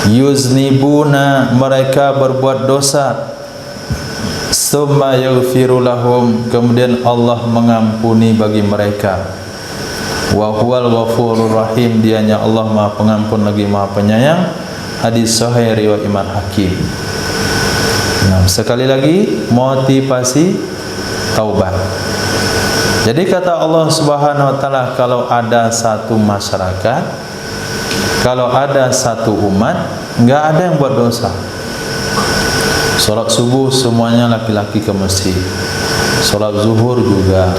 yuznibuna, mereka berbuat dosa, summa yaghfiru lahum, kemudian Allah mengampuni bagi mereka. Wa huwal ghafurur rahim, dianya Allah Maha Pengampun lagi Maha Penyayang. Hadis sahih riwayat Imam Hakim. Nah, sekali lagi motivasi taubat. Jadi kata Allah Subhanahu wa taala, kalau ada satu masyarakat, kalau ada satu umat, enggak ada yang buat dosa. Salat subuh semuanya laki-laki ke masjid. Salat zuhur juga,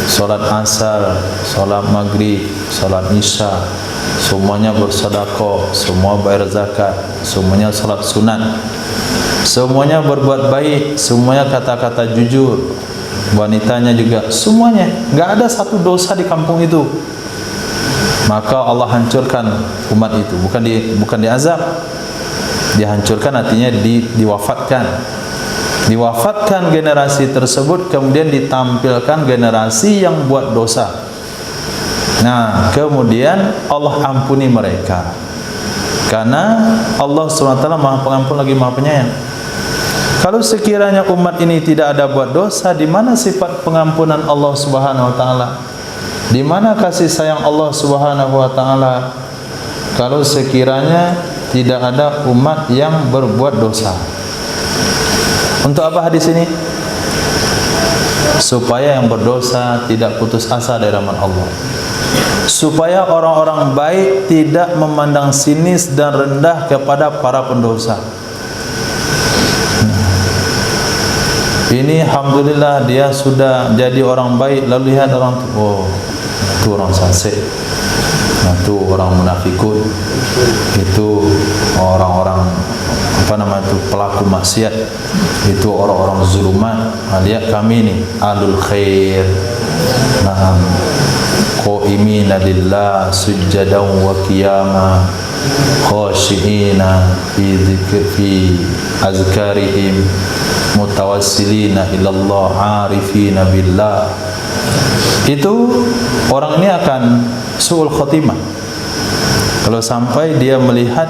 salat asar, salat maghrib, salat isya, semuanya bersedekah, semua bayar zakat, semuanya salat sunat. Semuanya berbuat baik, semuanya kata-kata jujur. Wanitanya juga, semuanya, enggak ada satu dosa di kampung itu. maka Allah hancurkan umat itu, bukan diazab. Dihancurkan artinya diwafatkan. Diwafatkan generasi tersebut, kemudian ditampilkan generasi yang buat dosa. Nah, kemudian Allah ampuni mereka. Karena Allah SWT Maha Pengampun lagi Maha Penyayang. Kalau sekiranya umat ini tidak ada buat dosa, di mana sifat pengampunan Allah Subhanahu wa taala? Di mana kasih sayang Allah Subhanahu wa taala? Kalau sekiranya tidak ada umat yang berbuat dosa. Untuk apa hadis ini? Supaya yang berdosa tidak putus asa dari rahmat Allah. Supaya orang-orang baik tidak memandang sinis dan rendah kepada para pendosa. Ini alhamdulillah dia sudah jadi orang baik, lalu lihat orang tu, oh, itu orang fasik. Nah, itu orang munafikun. Itu orang-orang itu pelaku maksiat. Itu orang-orang zulumat. Nah, lihat kami ni ahlul khair. Nah, qaimina lillah sujjadan wa qiyama khashiina fi azkarihim mutawassilina ilallah arifina billah. Itu orang ini akan su'ul khotimah kalau sampai dia melihat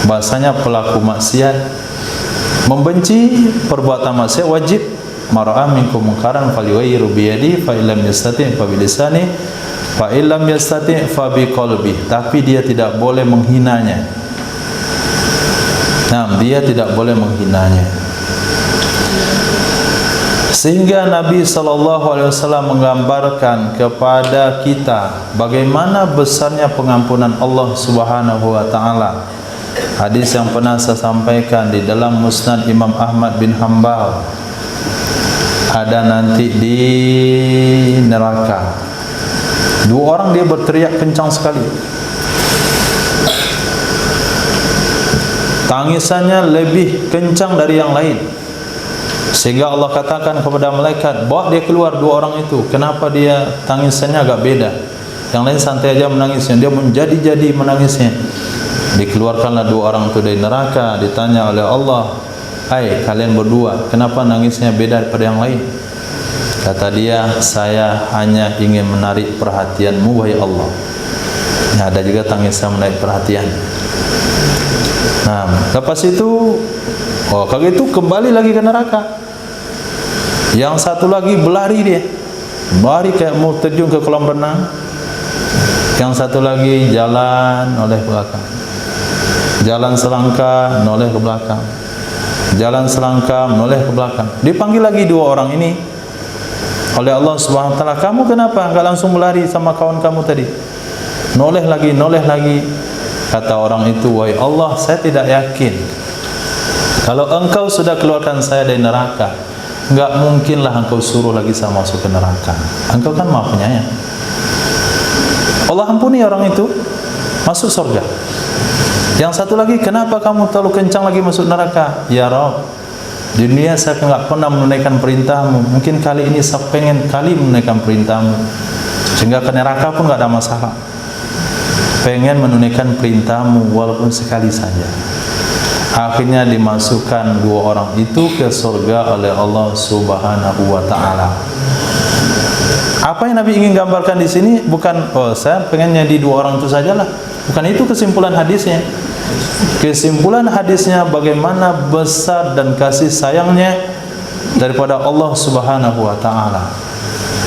bahasanya pelaku maksiat membenci perbuatan maksiat. Wajib mara'a minkum munkaran falyughayyiru biyadi fa illam yastati' fa bilisani fa illam yastati' fa biqalbi. Tapi dia tidak boleh menghinanya. Nah, dia tidak boleh menghinanya. Sehingga Nabi SAW menggambarkan kepada kita bagaimana besarnya pengampunan Allah Subhanahu wa taala. Hadis yang pernah saya sampaikan di dalam Musnad Imam Ahmad bin Hanbal. Ada nanti di neraka dua orang, dia berteriak kencang sekali. Tangisannya lebih kencang dari yang lain. Sehingga Allah katakan kepada malaikat, bawa dia keluar dua orang itu. Kenapa dia tangisannya agak beda? Yang lain santai aja menangisnya, dia menjadi-jadi menangisnya. Dikeluarkanlah dua orang itu dari neraka. Ditanya oleh Allah, hai kalian berdua, kenapa nangisnya beda daripada yang lain? Kata dia, saya hanya ingin menarik perhatianmu wahai Allah. Ya, ada juga tangisan menarik perhatian. Nah, lepas itu, oh kalau itu kembali lagi ke neraka. Yang satu lagi berlari dia, berlari kayak mau terjun ke kolam renang. Yang satu lagi jalan noleh ke belakang, jalan selangkah noleh ke belakang, jalan selangkah noleh ke belakang. Dipanggil lagi dua orang ini oleh Allah Subhanahu wa taala, kamu kenapa enggak langsung berlari sama kawan kamu tadi? Noleh lagi, noleh lagi. Kata orang itu, wahai Allah, saya tidak yakin kalau engkau sudah keluarkan saya dari neraka, enggak mungkinlah engkau suruh lagi saya masuk ke neraka. Engkau kan Maha Penyayang. Allah ampuni orang itu, masuk surga. Yang satu lagi, kenapa kamu terlalu kencang lagi masuk neraka? Ya Rabb, di dunia saya enggak pernah menunaikan perintahmu, mungkin kali ini saya pengen kali menunaikan perintahmu, sehingga ke neraka pun enggak ada masalah. Pengen menunaikan perintahmu walaupun sekali saja. Akhirnya dimasukkan dua orang itu ke surga oleh Allah Subhanahu wa taala. Apa yang Nabi ingin gambarkan di sini bukan saya pengen jadi dua orang itu sajalah. Bukan itu kesimpulan hadisnya. Kesimpulan hadisnya bagaimana besar dan kasih sayangnya daripada Allah Subhanahu wa taala.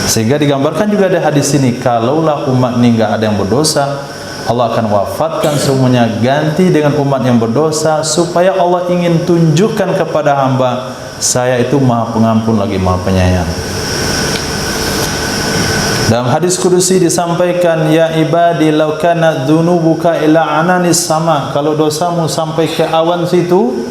Sehingga digambarkan juga ada hadis ini, kalaulah umat ini enggak ada yang berdosa, Allah akan wafatkan semuanya, ganti dengan umat yang berdosa, supaya Allah ingin tunjukkan kepada hamba, saya itu Maha Pengampun lagi Maha Penyayang. Dalam hadis kudusi disampaikan, ya ibadi law kana dzunubuka ila ananis sama, kalau dosamu sampai ke awan situ,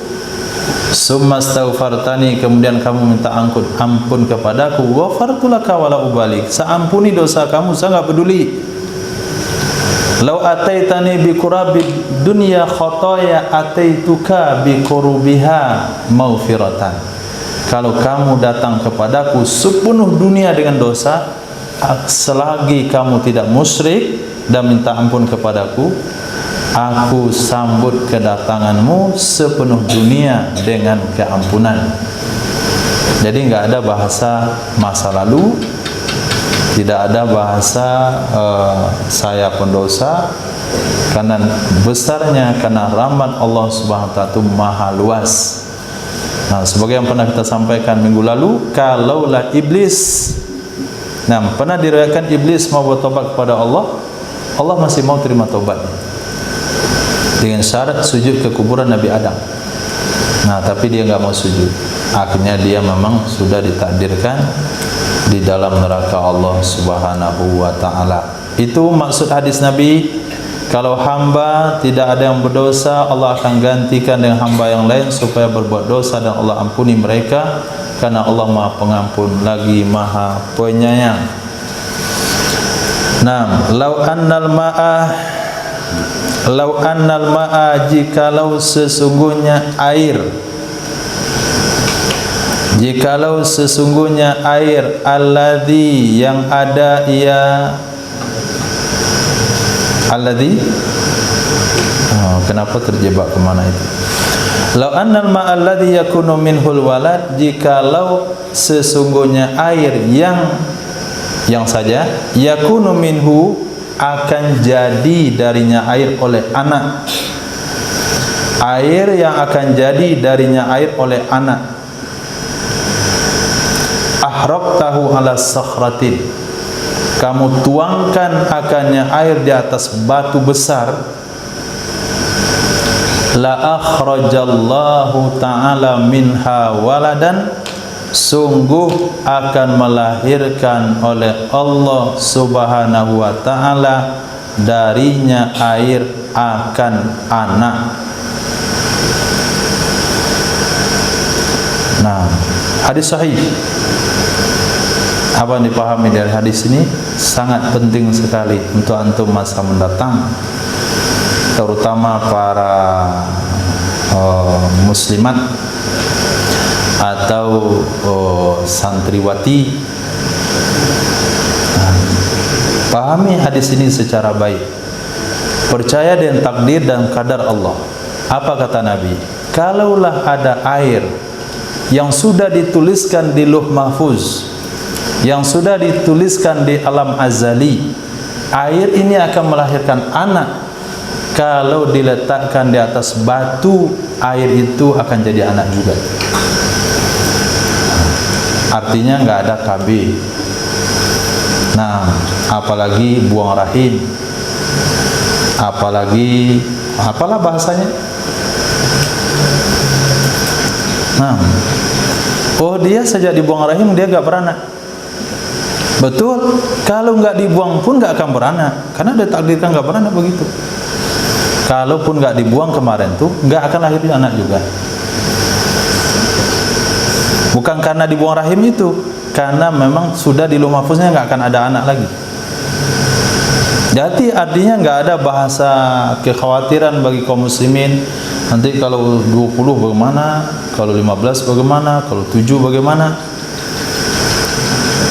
summa astaghfartani, kemudian kamu minta ampun kepadaku, ghafartu laka wala ubalik, saya ampuni dosa kamu, saya enggak peduli. Lau ataitani bi qurabid dunya khataya ataituka bi qurubiha maghfiratan. Kalau kamu datang kepadaku sepenuh dunia dengan dosa, selagi kamu tidak musyrik, dan minta ampun kepadaku, aku sambut kedatanganmu sepenuh dunia dengan keampunan. Jadi enggak ada bahasa masa lalu, tidak ada bahasa saya pendosa, karena besarnya, karena rahmat Allah Subhanahu wa taala itu maha luas. Nah, sebagai yang pernah kita sampaikan minggu lalu, kalaulah iblis, pernah diriwayatkan iblis mau bertobat kepada Allah, Allah masih mau terima tobatnya dengan syarat sujud ke kuburan Nabi Adam. Nah, tapi dia enggak mau sujud. Akhirnya dia memang sudah ditakdirkan di dalam neraka Allah Subhanahu wa taala. Itu maksud hadis Nabi, kalau hamba tidak ada yang berdosa, Allah akan gantikan dengan hamba yang lain supaya berbuat dosa dan Allah ampuni mereka, karena Allah Maha Pengampun lagi Maha Penyayang. Nah, lau annal ma'a, jikalau sesungguhnya air, alladhi yang ada ia, alladhi, kenapa terjebak kemana itu? Lau annal ma'a alladhi yakunu minhul walad, jikalau sesungguhnya air yang saja, yakunu minhu, akan jadi darinya air oleh anak, air yang akan jadi darinya air oleh anak, ahraqtahu ala sakhratin, kamu tuangkan akannya air di atas batu besar, la akhrajallahu ta'ala minha waladan, sungguh akan melahirkan oleh Allah Subhanahu wa ta'ala darinya air akan anak. Nah, hadis sahih. Apa yang dipahami dari hadis ini sangat penting sekali untuk antum masa mendatang, terutama para muslimat atau santriwati. Pahami hadis ini secara baik. Percaya dengan takdir dan kadar Allah. Apa kata Nabi? Kalaulah ada air yang sudah dituliskan di Lauh Mahfuz, yang sudah dituliskan di alam azali, air ini akan melahirkan anak. Kalau diletakkan di atas batu, air itu akan jadi anak juga. Artinya enggak ada KB. Nah, apalagi buang rahim, apalagi apalah bahasanya. Nah, oh dia sejak dibuang rahim dia enggak beranak. Betul, kalau enggak dibuang pun enggak akan beranak, karena dia takdirkan enggak beranak begitu. Kalaupun enggak dibuang kemarin tuh enggak akan lahir anak juga. Bukan karena dibuang rahim itu, karena memang sudah di Lauh Mahfuznya enggak akan ada anak lagi. Jadi artinya enggak ada bahasa kekhawatiran bagi kaum muslimin. Nanti kalau 20 bagaimana, kalau 15 bagaimana, kalau 7 bagaimana.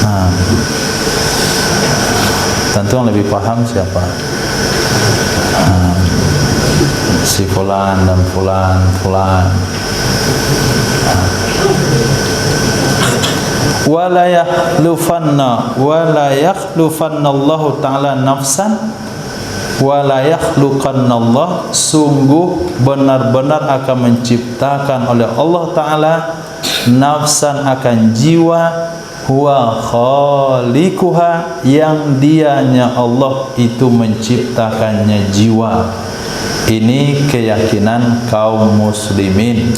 Nah, tentu yang lebih paham siapa? Si fulan dan fulan. Wala yakhlufanna Allahu ta'ala nafsan, wala yakhluqanna Allah, sungguh benar-benar akan menciptakan oleh Allah ta'ala nafsan, akan jiwa, huwa khaliquha, yang dianya Allah itu menciptakannya jiwa. Ini keyakinan kaum muslimin.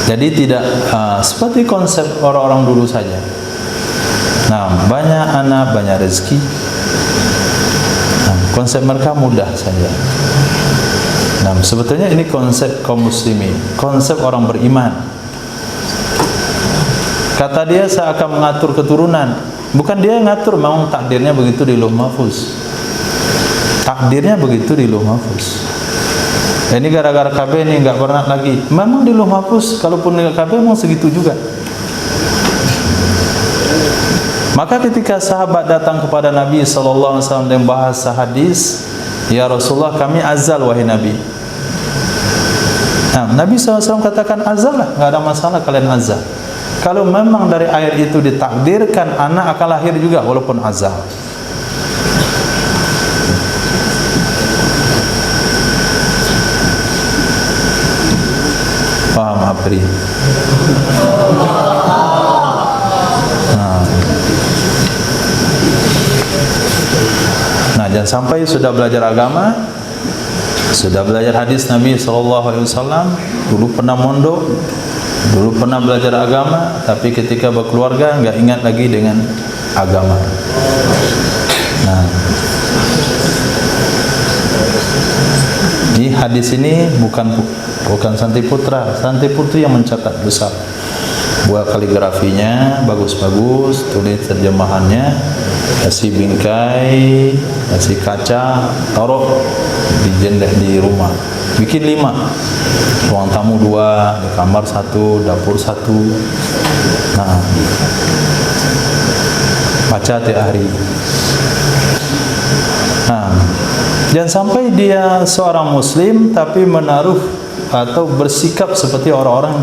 Jadi tidak seperti konsep orang-orang dulu saja. Nah, banyak anak, banyak rezeki. Nah, konsep mereka mudah saja. Nah, sebetulnya ini konsep kaum muslimin, konsep orang beriman. Kata dia, saya akan mengatur keturunan. Bukan dia ngatur, memang takdirnya begitu di Lauh Mahfuz. Takdirnya begitu di Lauh Mahfuz. Ini gara-gara KB ini enggak beranak lagi. Memang di Lauh Mahfuz, kalaupun di KB memang segitu juga. Maka ketika sahabat datang kepada Nabi SAW dan bahasa hadis, ya Rasulullah, kami azal wahai Nabi. Nah, Nabi SAW katakan azal lah, nggak ada masalah kalian azal. Kalau memang dari air itu ditakdirkan anak akan lahir juga walaupun azal. Paham Apri? Nah, jangan sampai sudah belajar agama, sudah belajar hadis Nabi SAW, dulu pernah mondok, dulu pernah belajar agama, tapi ketika berkeluarga nggak ingat lagi dengan agama. Nah, di hadis ini bukan Santi Putra, Santi Putri yang mencatat besar. Buat kaligrafinya bagus-bagus, tulis terjemahannya, kasih bingkai, kasih kaca, taruh di jendela di rumah. Bikin 5, ruang tamu 2, di kamar 1, dapur 1. Nah, baca tiap hari. Nah, jangan sampai dia seorang muslim tapi menaruh atau bersikap seperti orang-orang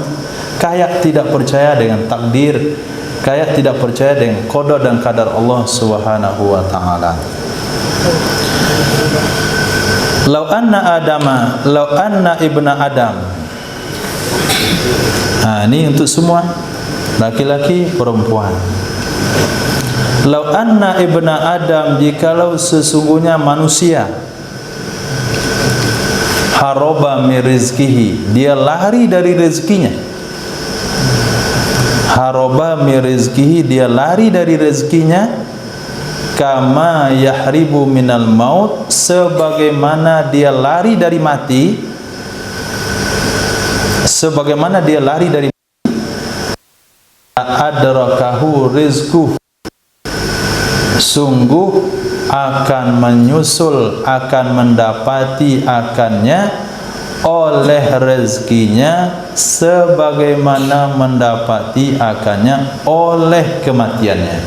kayak tidak percaya dengan takdir, kayak tidak percaya dengan qada dan qadar Allah Subhanahu wa taala. Lau anna ibna Adam. Nah, ini untuk semua laki-laki, perempuan. Lau anna ibna Adam, jikalau sesungguhnya manusia haroba min rizkihi, dia lari dari rezekinya. Haroba min rizkihi, dia lari dari rezekinya. Kama yahribu minal maut, sebagaimana dia lari dari mati, sebagaimana dia lari dari mati. Adrakahu rizquh, sungguh akan menyusul, akan mendapati akannya oleh rezekinya sebagaimana mendapati akannya oleh kematiannya.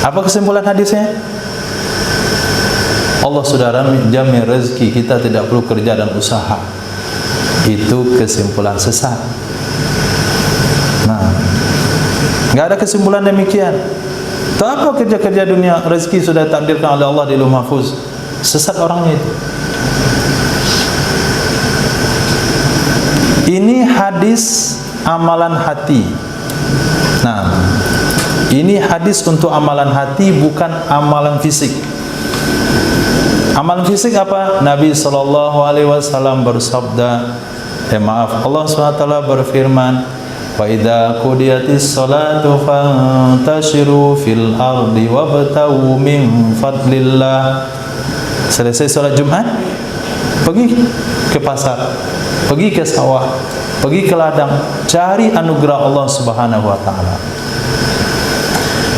Apa kesimpulan hadisnya? Allah sudah jamin rezeki, kita tidak perlu kerja dan usaha. Itu kesimpulan sesat. Nah, nggak ada kesimpulan demikian. Tak apa kerja-kerja dunia, rezeki sudah takdirkan oleh Allah di Lauh Mahfuz. Sesat orangnya itu. Ini hadis amalan hati. Nah, ini hadis untuk amalan hati, bukan amalan fisik. Amalan fisik apa? Nabi SAW bersabda, Allah SWT berfirman, wa idza qudiyatis salatu fantashiru fil ardi wabtaghu min fadlillah. Selesai salat Jumat, pergi ke pasar, pergi ke sawah, pergi ke ladang, cari anugerah Allah Subhanahu wa taala.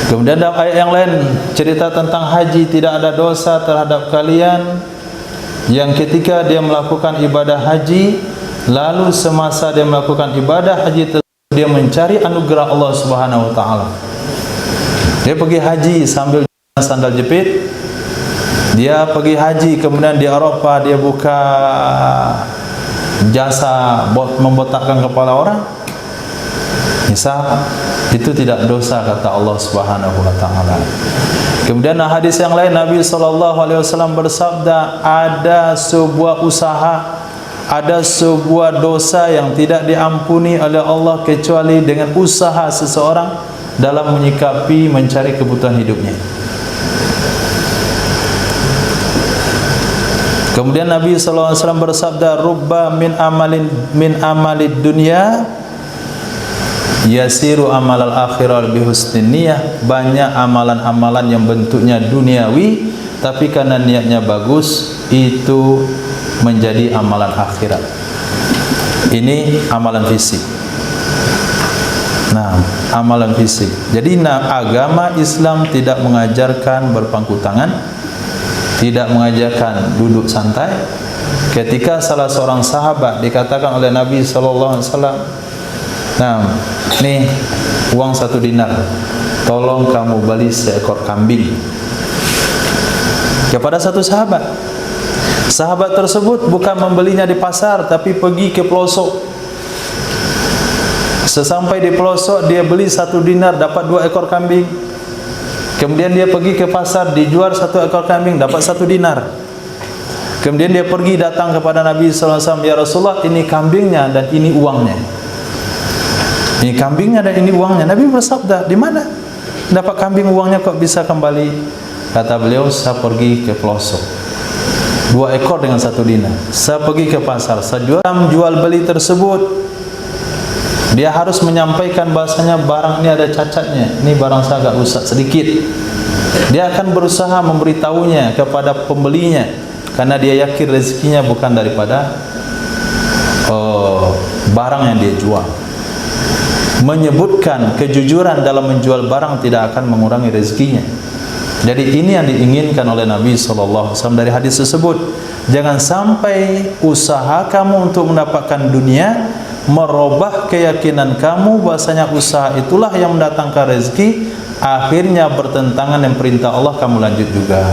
Kemudian dalam ayat yang lain cerita tentang haji, tidak ada dosa terhadap kalian yang ketika dia melakukan ibadah haji, lalu semasa dia melakukan ibadah haji dia mencari anugerah Allah Subhanahu wa taala. Dia pergi haji sambil sandal jepit. Dia pergi haji, kemudian di Arafah dia buka jasa membotakkan kepala orang. Misal, itu tidak dosa kata Allah Subhanahu wa taala. Kemudian hadis yang lain Nabi SAW bersabda, ada sebuah usaha, ada sebuah dosa yang tidak diampuni oleh Allah kecuali dengan usaha seseorang dalam menyikapi mencari kebutuhan hidupnya. Kemudian Nabi SAW bersabda, rubba min amalid dunya yasiru amalal akhirah bihusnin niyah. Banyak amalan-amalan yang bentuknya duniawi, tapi karena niatnya bagus, itu menjadi amalan akhirat. Ini amalan fisik. Nah, amalan fisik. Jadi agama Islam tidak mengajarkan berpangku tangan, tidak mengajarkan duduk santai. Ketika salah seorang sahabat dikatakan oleh Nabi SAW, Nah, nih uang 1 dinar. Tolong kamu beli seekor kambing. Kepada satu sahabat. Sahabat tersebut bukan membelinya di pasar, tapi pergi ke pelosok. Sesampai di pelosok, dia beli 1 dinar, dapat 2 ekor kambing. Kemudian dia pergi ke pasar, dijual 1 ekor kambing, dapat 1 dinar. Kemudian dia pergi datang kepada Nabi SAW, ya Rasulullah, ini kambingnya dan ini uangnya. Ini kambingnya dan ini uangnya. Nabi bersabda, di mana dapat kambing uangnya kok bisa kembali? Kata beliau, saya pergi ke pelosok, 2 ekor dengan 1 dinar. Saya pergi ke pasar, saya jual beli tersebut. Dia harus menyampaikan bahasanya barang ini ada cacatnya, ini barang saya agak rusak sedikit. Dia akan berusaha memberitahunya kepada pembelinya, karena dia yakin rezekinya bukan daripada barang yang dia jual. Menyebutkan kejujuran dalam menjual barang tidak akan mengurangi rezekinya. Jadi ini yang diinginkan oleh Nabi SAW dari hadis tersebut. Jangan sampai usaha kamu untuk mendapatkan dunia merubah keyakinan kamu bahasanya usaha itulah yang mendatangkan rezeki, akhirnya bertentangan dengan perintah Allah, kamu lanjut juga.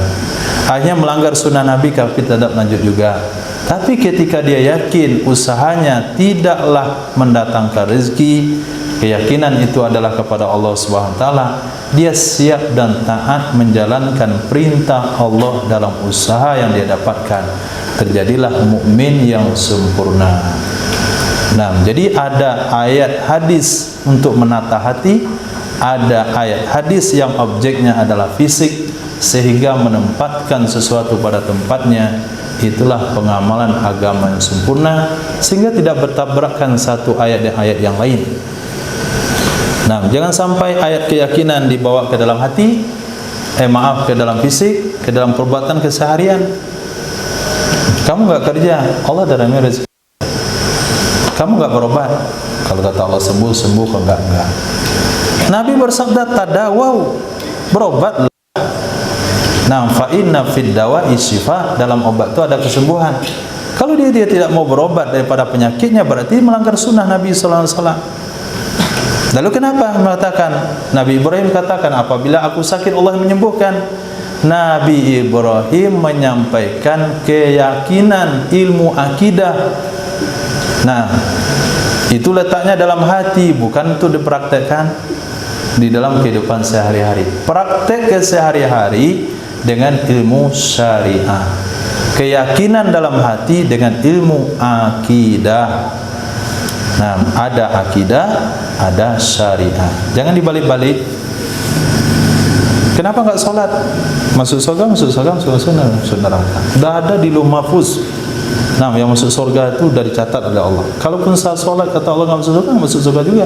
Akhirnya melanggar sunnah Nabi, tapi tidak lanjut juga. Tapi ketika dia yakin usahanya tidaklah mendatangkan rezeki, keyakinan itu adalah kepada Allah Subhanahu wa taala, dia siap dan taat menjalankan perintah Allah dalam usaha yang dia dapatkan. Terjadilah mukmin yang sempurna. Nah, jadi ada ayat hadis untuk menata hati, ada ayat hadis yang objeknya adalah fisik, sehingga menempatkan sesuatu pada tempatnya. Itulah pengamalan agama yang sempurna, sehingga tidak bertabrakan satu ayat dengan ayat yang lain. Nah, jangan sampai ayat keyakinan dibawa ke dalam hati, ke dalam fisik, ke dalam perbuatan keseharian. Kamu nggak kerja, Allah dalamnya rezeki. Kamu nggak berobat, kalau kata Allah sembuh, kalau enggak. Nabi bersabda, tadawaw, berobatlah. Nah, fa inna fid dawa'i syifa, dalam obat itu ada kesembuhan. Kalau dia tidak mau berobat daripada penyakitnya, berarti melanggar sunnah Nabi sallallahu alaihi wasallam. Lalu kenapa mengatakan? Nabi Ibrahim katakan, apabila aku sakit Allah menyembuhkan. Nabi Ibrahim menyampaikan keyakinan, ilmu akidah. Nah, itu letaknya dalam hati, bukan untuk dipraktekkan di dalam kehidupan sehari-hari. Praktek ke sehari-hari dengan ilmu syariah. Keyakinan dalam hati dengan ilmu akidah. Nah, ada akidah, ada syariah. Jangan dibalik-balik. Kenapa enggak sholat? Masuk surga, masuk neraka. Sudah ada di Lauh Mahfuz. Nah, yang masuk surga itu dari catat oleh Allah. Kalaupun saya sholat, kata Allah enggak masuk surga juga.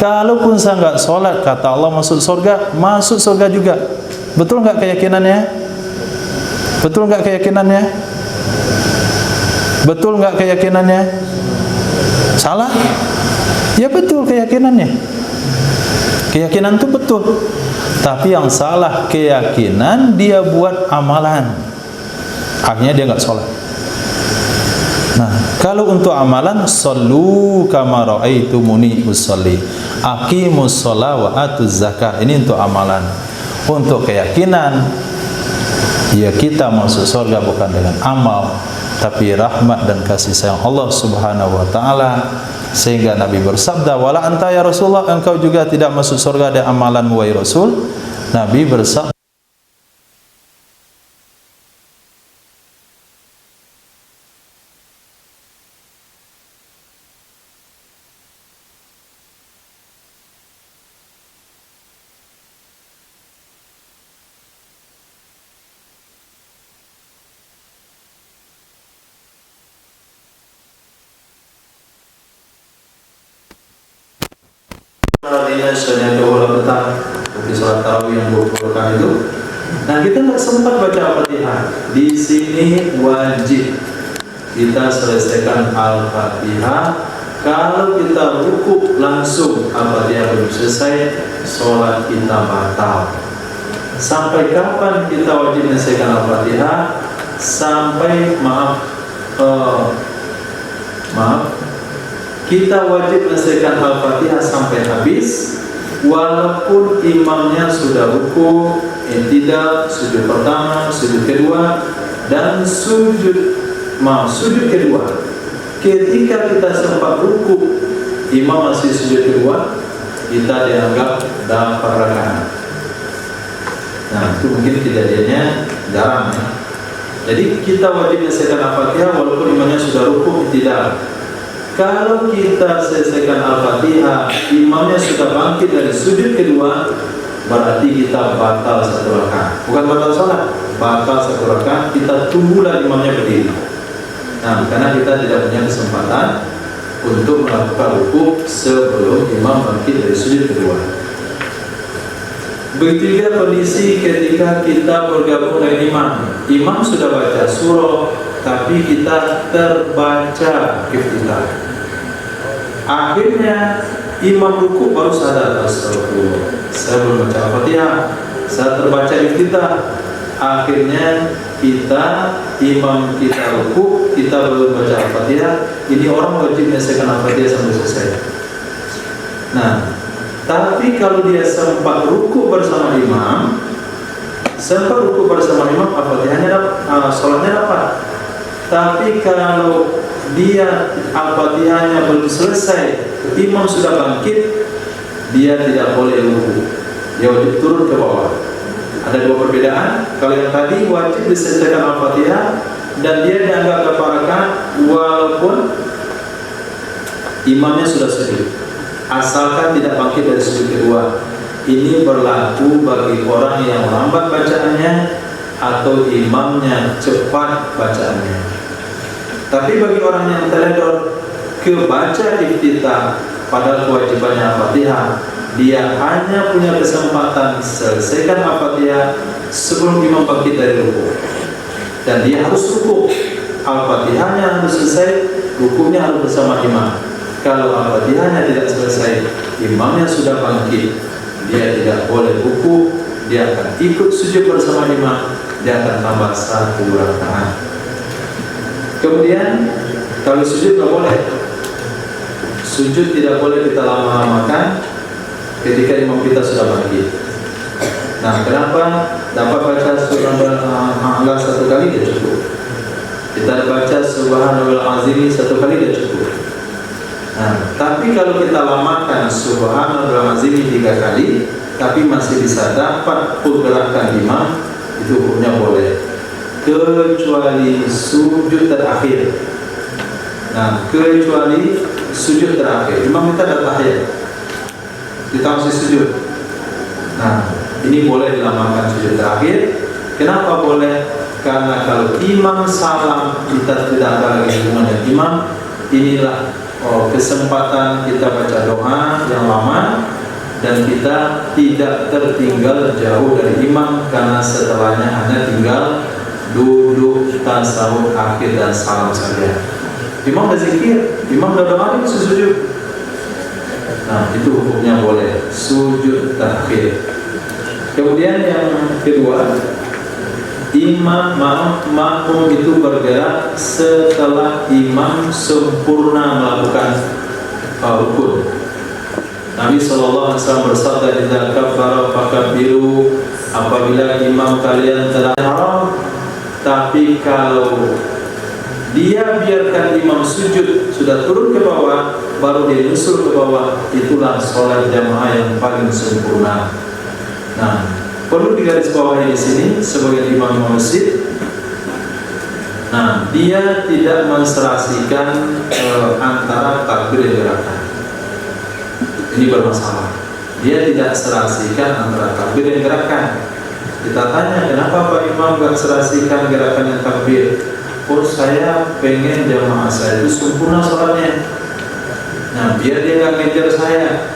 Kalaupun saya enggak sholat, kata Allah masuk surga juga. Betul enggak keyakinannya? Betul enggak keyakinannya? Betul enggak keyakinannya? Salah? Ya betul keyakinannya. Keyakinan itu betul. Tapi yang salah keyakinan, dia buat amalan. Akhirnya dia enggak sholat. Nah, kalau untuk amalan, sallu kama ra'aitumuni usolli, aqimus shalah wa atuz zakah. Ini untuk amalan. Untuk keyakinan, ya kita masuk surga bukan dengan amal, tapi rahmat dan kasih sayang Allah Subhanahu wa taala. Sehingga Nabi bersabda, wala anta ya Rasulullah, engkau juga tidak masuk surga dengan amalan wahai Rasul. Nabi bersabda, seperti sholat tarawih yang 20 rakaat itu. Nah, kita nggak sempat baca Al-Fatihah. Di sini wajib kita selesaikan Al-Fatihah. Kalau kita rukuk langsung Al-Fatihah belum selesai, sholat kita batal. Sampai kapan kita wajib menyelesaikan Al-Fatihah? Sampai kita wajib menyelesaikan Al-Fatihah sampai habis, walaupun imamnya sudah ruku, i'tidal, sujud pertama, sujud kedua, dan sujud kedua. Ketika kita sempat ruku, imam masih sujud kedua, kita dianggap dalam rakaat. Nah, itu mungkin kejadiannya jarang ya. Jadi kita wajib menyelesaikan Al-Fatihah walaupun imamnya sudah ruku, i'tidal. Kalau kita selesaikan Al-Fatihah, imamnya sudah bangkit dari sujud kedua, berarti kita batal satu rakaat. Bukan batal sholat, batal satu rakaat. Kita tunggulah imamnya berdiri. Nah, karena kita tidak punya kesempatan untuk melakukan rukuk sebelum imam bangkit dari sujud kedua. Begitu juga kondisi ketika kita bergabung dengan imam. Imam sudah baca surah, tapi kita terbaca iftitah. Akhirnya imam ruku baru sadar, astagfirullah, saya belum baca Al-Fatihah, saya terbaca iftitah. Akhirnya imam kita ruku, kita belum baca Al-Fatihah. Ini orang wajib menyelesaikan Al-Fatihah sampai selesai. Nah, tapi kalau dia sempat ruku bersama imam, Al-Fatihahnya sholatnya dapat. Tapi kalau dia Al-Fatihahnya belum selesai, imam sudah bangkit, dia tidak boleh ruku, dia wajib turun ke bawah. Ada dua perbedaan. Kalau yang tadi wajib diselesaikan Al-Fatihah dan dia dianggap rakaat walaupun imamnya sudah sujud, asalkan tidak bangkit dari sujud kedua. Ini berlaku bagi orang yang lambat bacaannya atau imamnya cepat bacaannya. Tapi bagi orang yang teledor kebaca iftitah padahal kewajibannya Al-Fatihah, dia hanya punya kesempatan selesaikan Al-Fatihah sebelum imam bangkit dari ruku. Dan dia harus ruku. Al-Fatihahnya harus selesai, rukunya harus bersama imam. Kalau Al-Fatihahnya tidak selesai, imamnya sudah bangkit, dia tidak boleh ruku, dia akan ikut sujud bersama imam, dia akan tambah satu rakaat. Kemudian kalau sujud tidak boleh. Sujud tidak boleh kita lama-lamakan ketika imam kita sudah bangkit. Nah, kenapa? Dapat baca surah Al-A'la satu kali dia cukup. Kita baca Subhanallahil Azim satu kali dia cukup. Nah, tapi kalau kita lamakan Subhanallahil Azim 3 kali, tapi masih bisa dapat pergerakan imam, itu hukumnya boleh. Kecuali sujud terakhir. Nah, kecuali sujud terakhir, imam kita dah tahiyat, kita masih sujud. Nah, ini boleh dilamakan sujud terakhir. Kenapa boleh? Karena kalau imam salam, kita tidak ada lagi hubungan dengan imam. Inilah kesempatan kita baca doa yang lama dan kita tidak tertinggal jauh dari imam, karena setelahnya hanya tinggal duduk tasawuf akhir dan salam saja. Imam dah zikir, imam dah doa, itu sujud. Nah, itu hukumnya boleh, sujud terakhir. Kemudian yang kedua, makmum itu bergerak setelah imam sempurna melakukan rukun. Nabi SAW bersabda, "Idza kabbara fakabbiru," apabila imam kalian telah haram. Tapi kalau dia biarkan imam sujud, sudah turun ke bawah, baru dia nyusul ke bawah, itulah sholat jamaah yang paling sempurna. Nah, perlu digarisbawahi di sini sebagai imam masjid. Nah, dia tidak menserasikan antara takbir dan gerakan. Ini bermasalah. Dia tidak serasikan antara takbir dan gerakan. Kita tanya, kenapa Pak Imam gak serasikan gerakan yang takbir? Oh, saya pengen jamaah saya itu sempurna sholatnya. Nah, biar dia gak ngejar saya,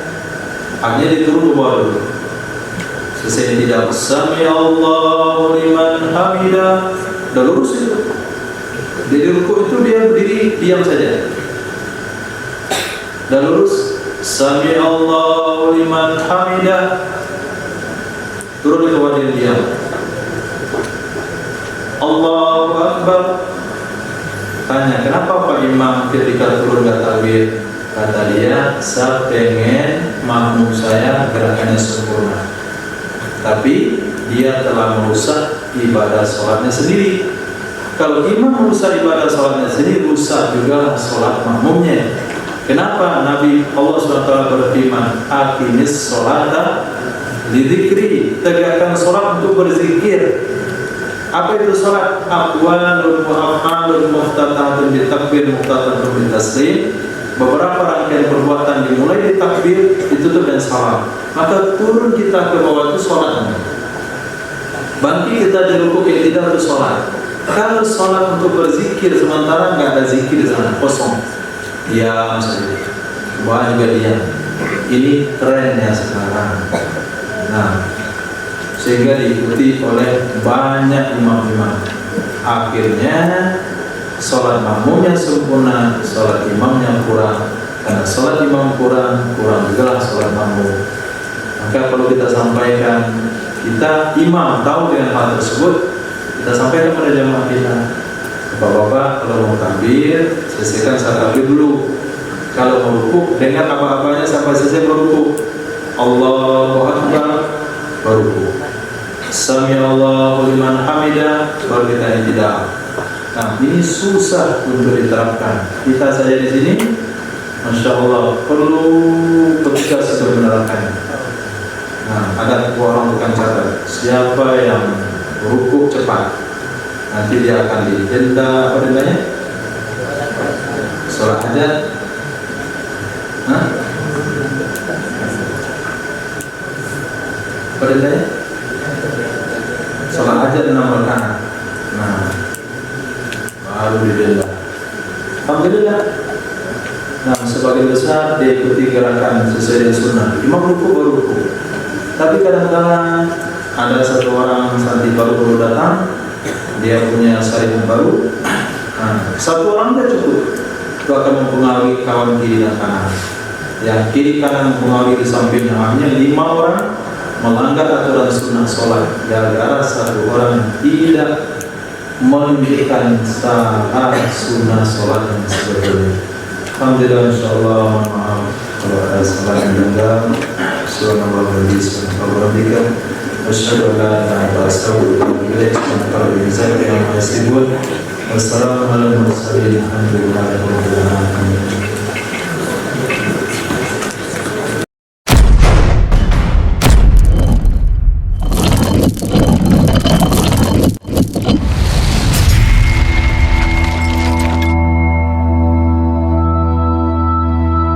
hanya diturun ke bawah dulu. Selesai tidak sami Allahu liman hamidah, dah lurus itu. Jadi ruku itu dia berdiri diam saja. Dah lurus, sami Allahu liman hamidah, turun ke bawah dia diam. Allahu Akbar. Tanya, kenapa Pak Imam ketika turun gak takbir? Kata dia, saya pengen makmum saya gerakannya sempurna, tapi dia telah merusak ibadah sholatnya sendiri. Kalau imam merusak ibadah sholatnya sendiri, rusak juga sholat makmumnya. Kenapa? Nabi Allah SWT berfirman, aqimis sholata lidzikri, tegakkan sholat untuk berzikir. Apa itu sholat? Aqwalun wa af'alun muftatahatun bitakbir muftatahatun bitaslim. Beberapa rangkaian perbuatan dimulai di takbir, ditutup dengan salam. Maka turun kita ke bawah itu sholat. Bangkit kita di rukuk yang tidak itu sholat. Kalau sholat untuk berzikir sementara nggak ada zikir di sana, kosong. Diam saja. Buat juga diam. Ini trennya sekarang. Nah, sehingga diikuti oleh banyak imam-imam. Akhirnya sholat makmumnya sempurna, sholat imamnya kurang. Karena sholat imam kurang, kurang juga sholat makmum. Maka kalau kita sampaikan, kita imam tahu dengan hal tersebut, kita sampaikan kepada jamaah kita, Bapak-bapak kalau mau takbir, selesaikan saat takbir dulu. Kalau mau rukuk, dengar apa-apanya sampai selesai berrukuk. Allahu Akbar, berrukuk. Sami Allahu liman hamidah, baru kita tidak. Nah, ini susah untuk diterapkan. Kita saja di sini, Masya Allah, perlu petugas untuk menerapkan. Nah, ada orang bukan catat. Siapa yang rukuk cepat, nanti dia akan didenda. Apa dendanya? Sholat hajat. Hah? Apa dendanya? Sholat hajat 6 rakaat. Nah, baru didenda. Alhamdulillah. Nah, sebagian besar diikuti gerakan sesuai dengan sunnah. Imam rukuk baru rukuk. Tapi kadang-kadang ada satu orang santri baru datang, dia punya saringan baru. Nah, satu orang tidak cukup, itu akan mempengaruhi kawan kiri dan kanan. Yang kiri kanan mempengaruhi di sampingnya. Hanya 5 orang melanggar aturan sunnah sholat gara-gara satu orang tidak menunjukkan syarat sunnah sholat yang sebetulnya. Alhamdulillah, insyaallah, maaf kalau ada salah yang dengar. Subhanallah wa bihamdihi, asyhadu an la ilaha illa anta, astaghfiruka wa atubu ilaik. Wassalamu alaikum warahmatullahi wabarakatuh.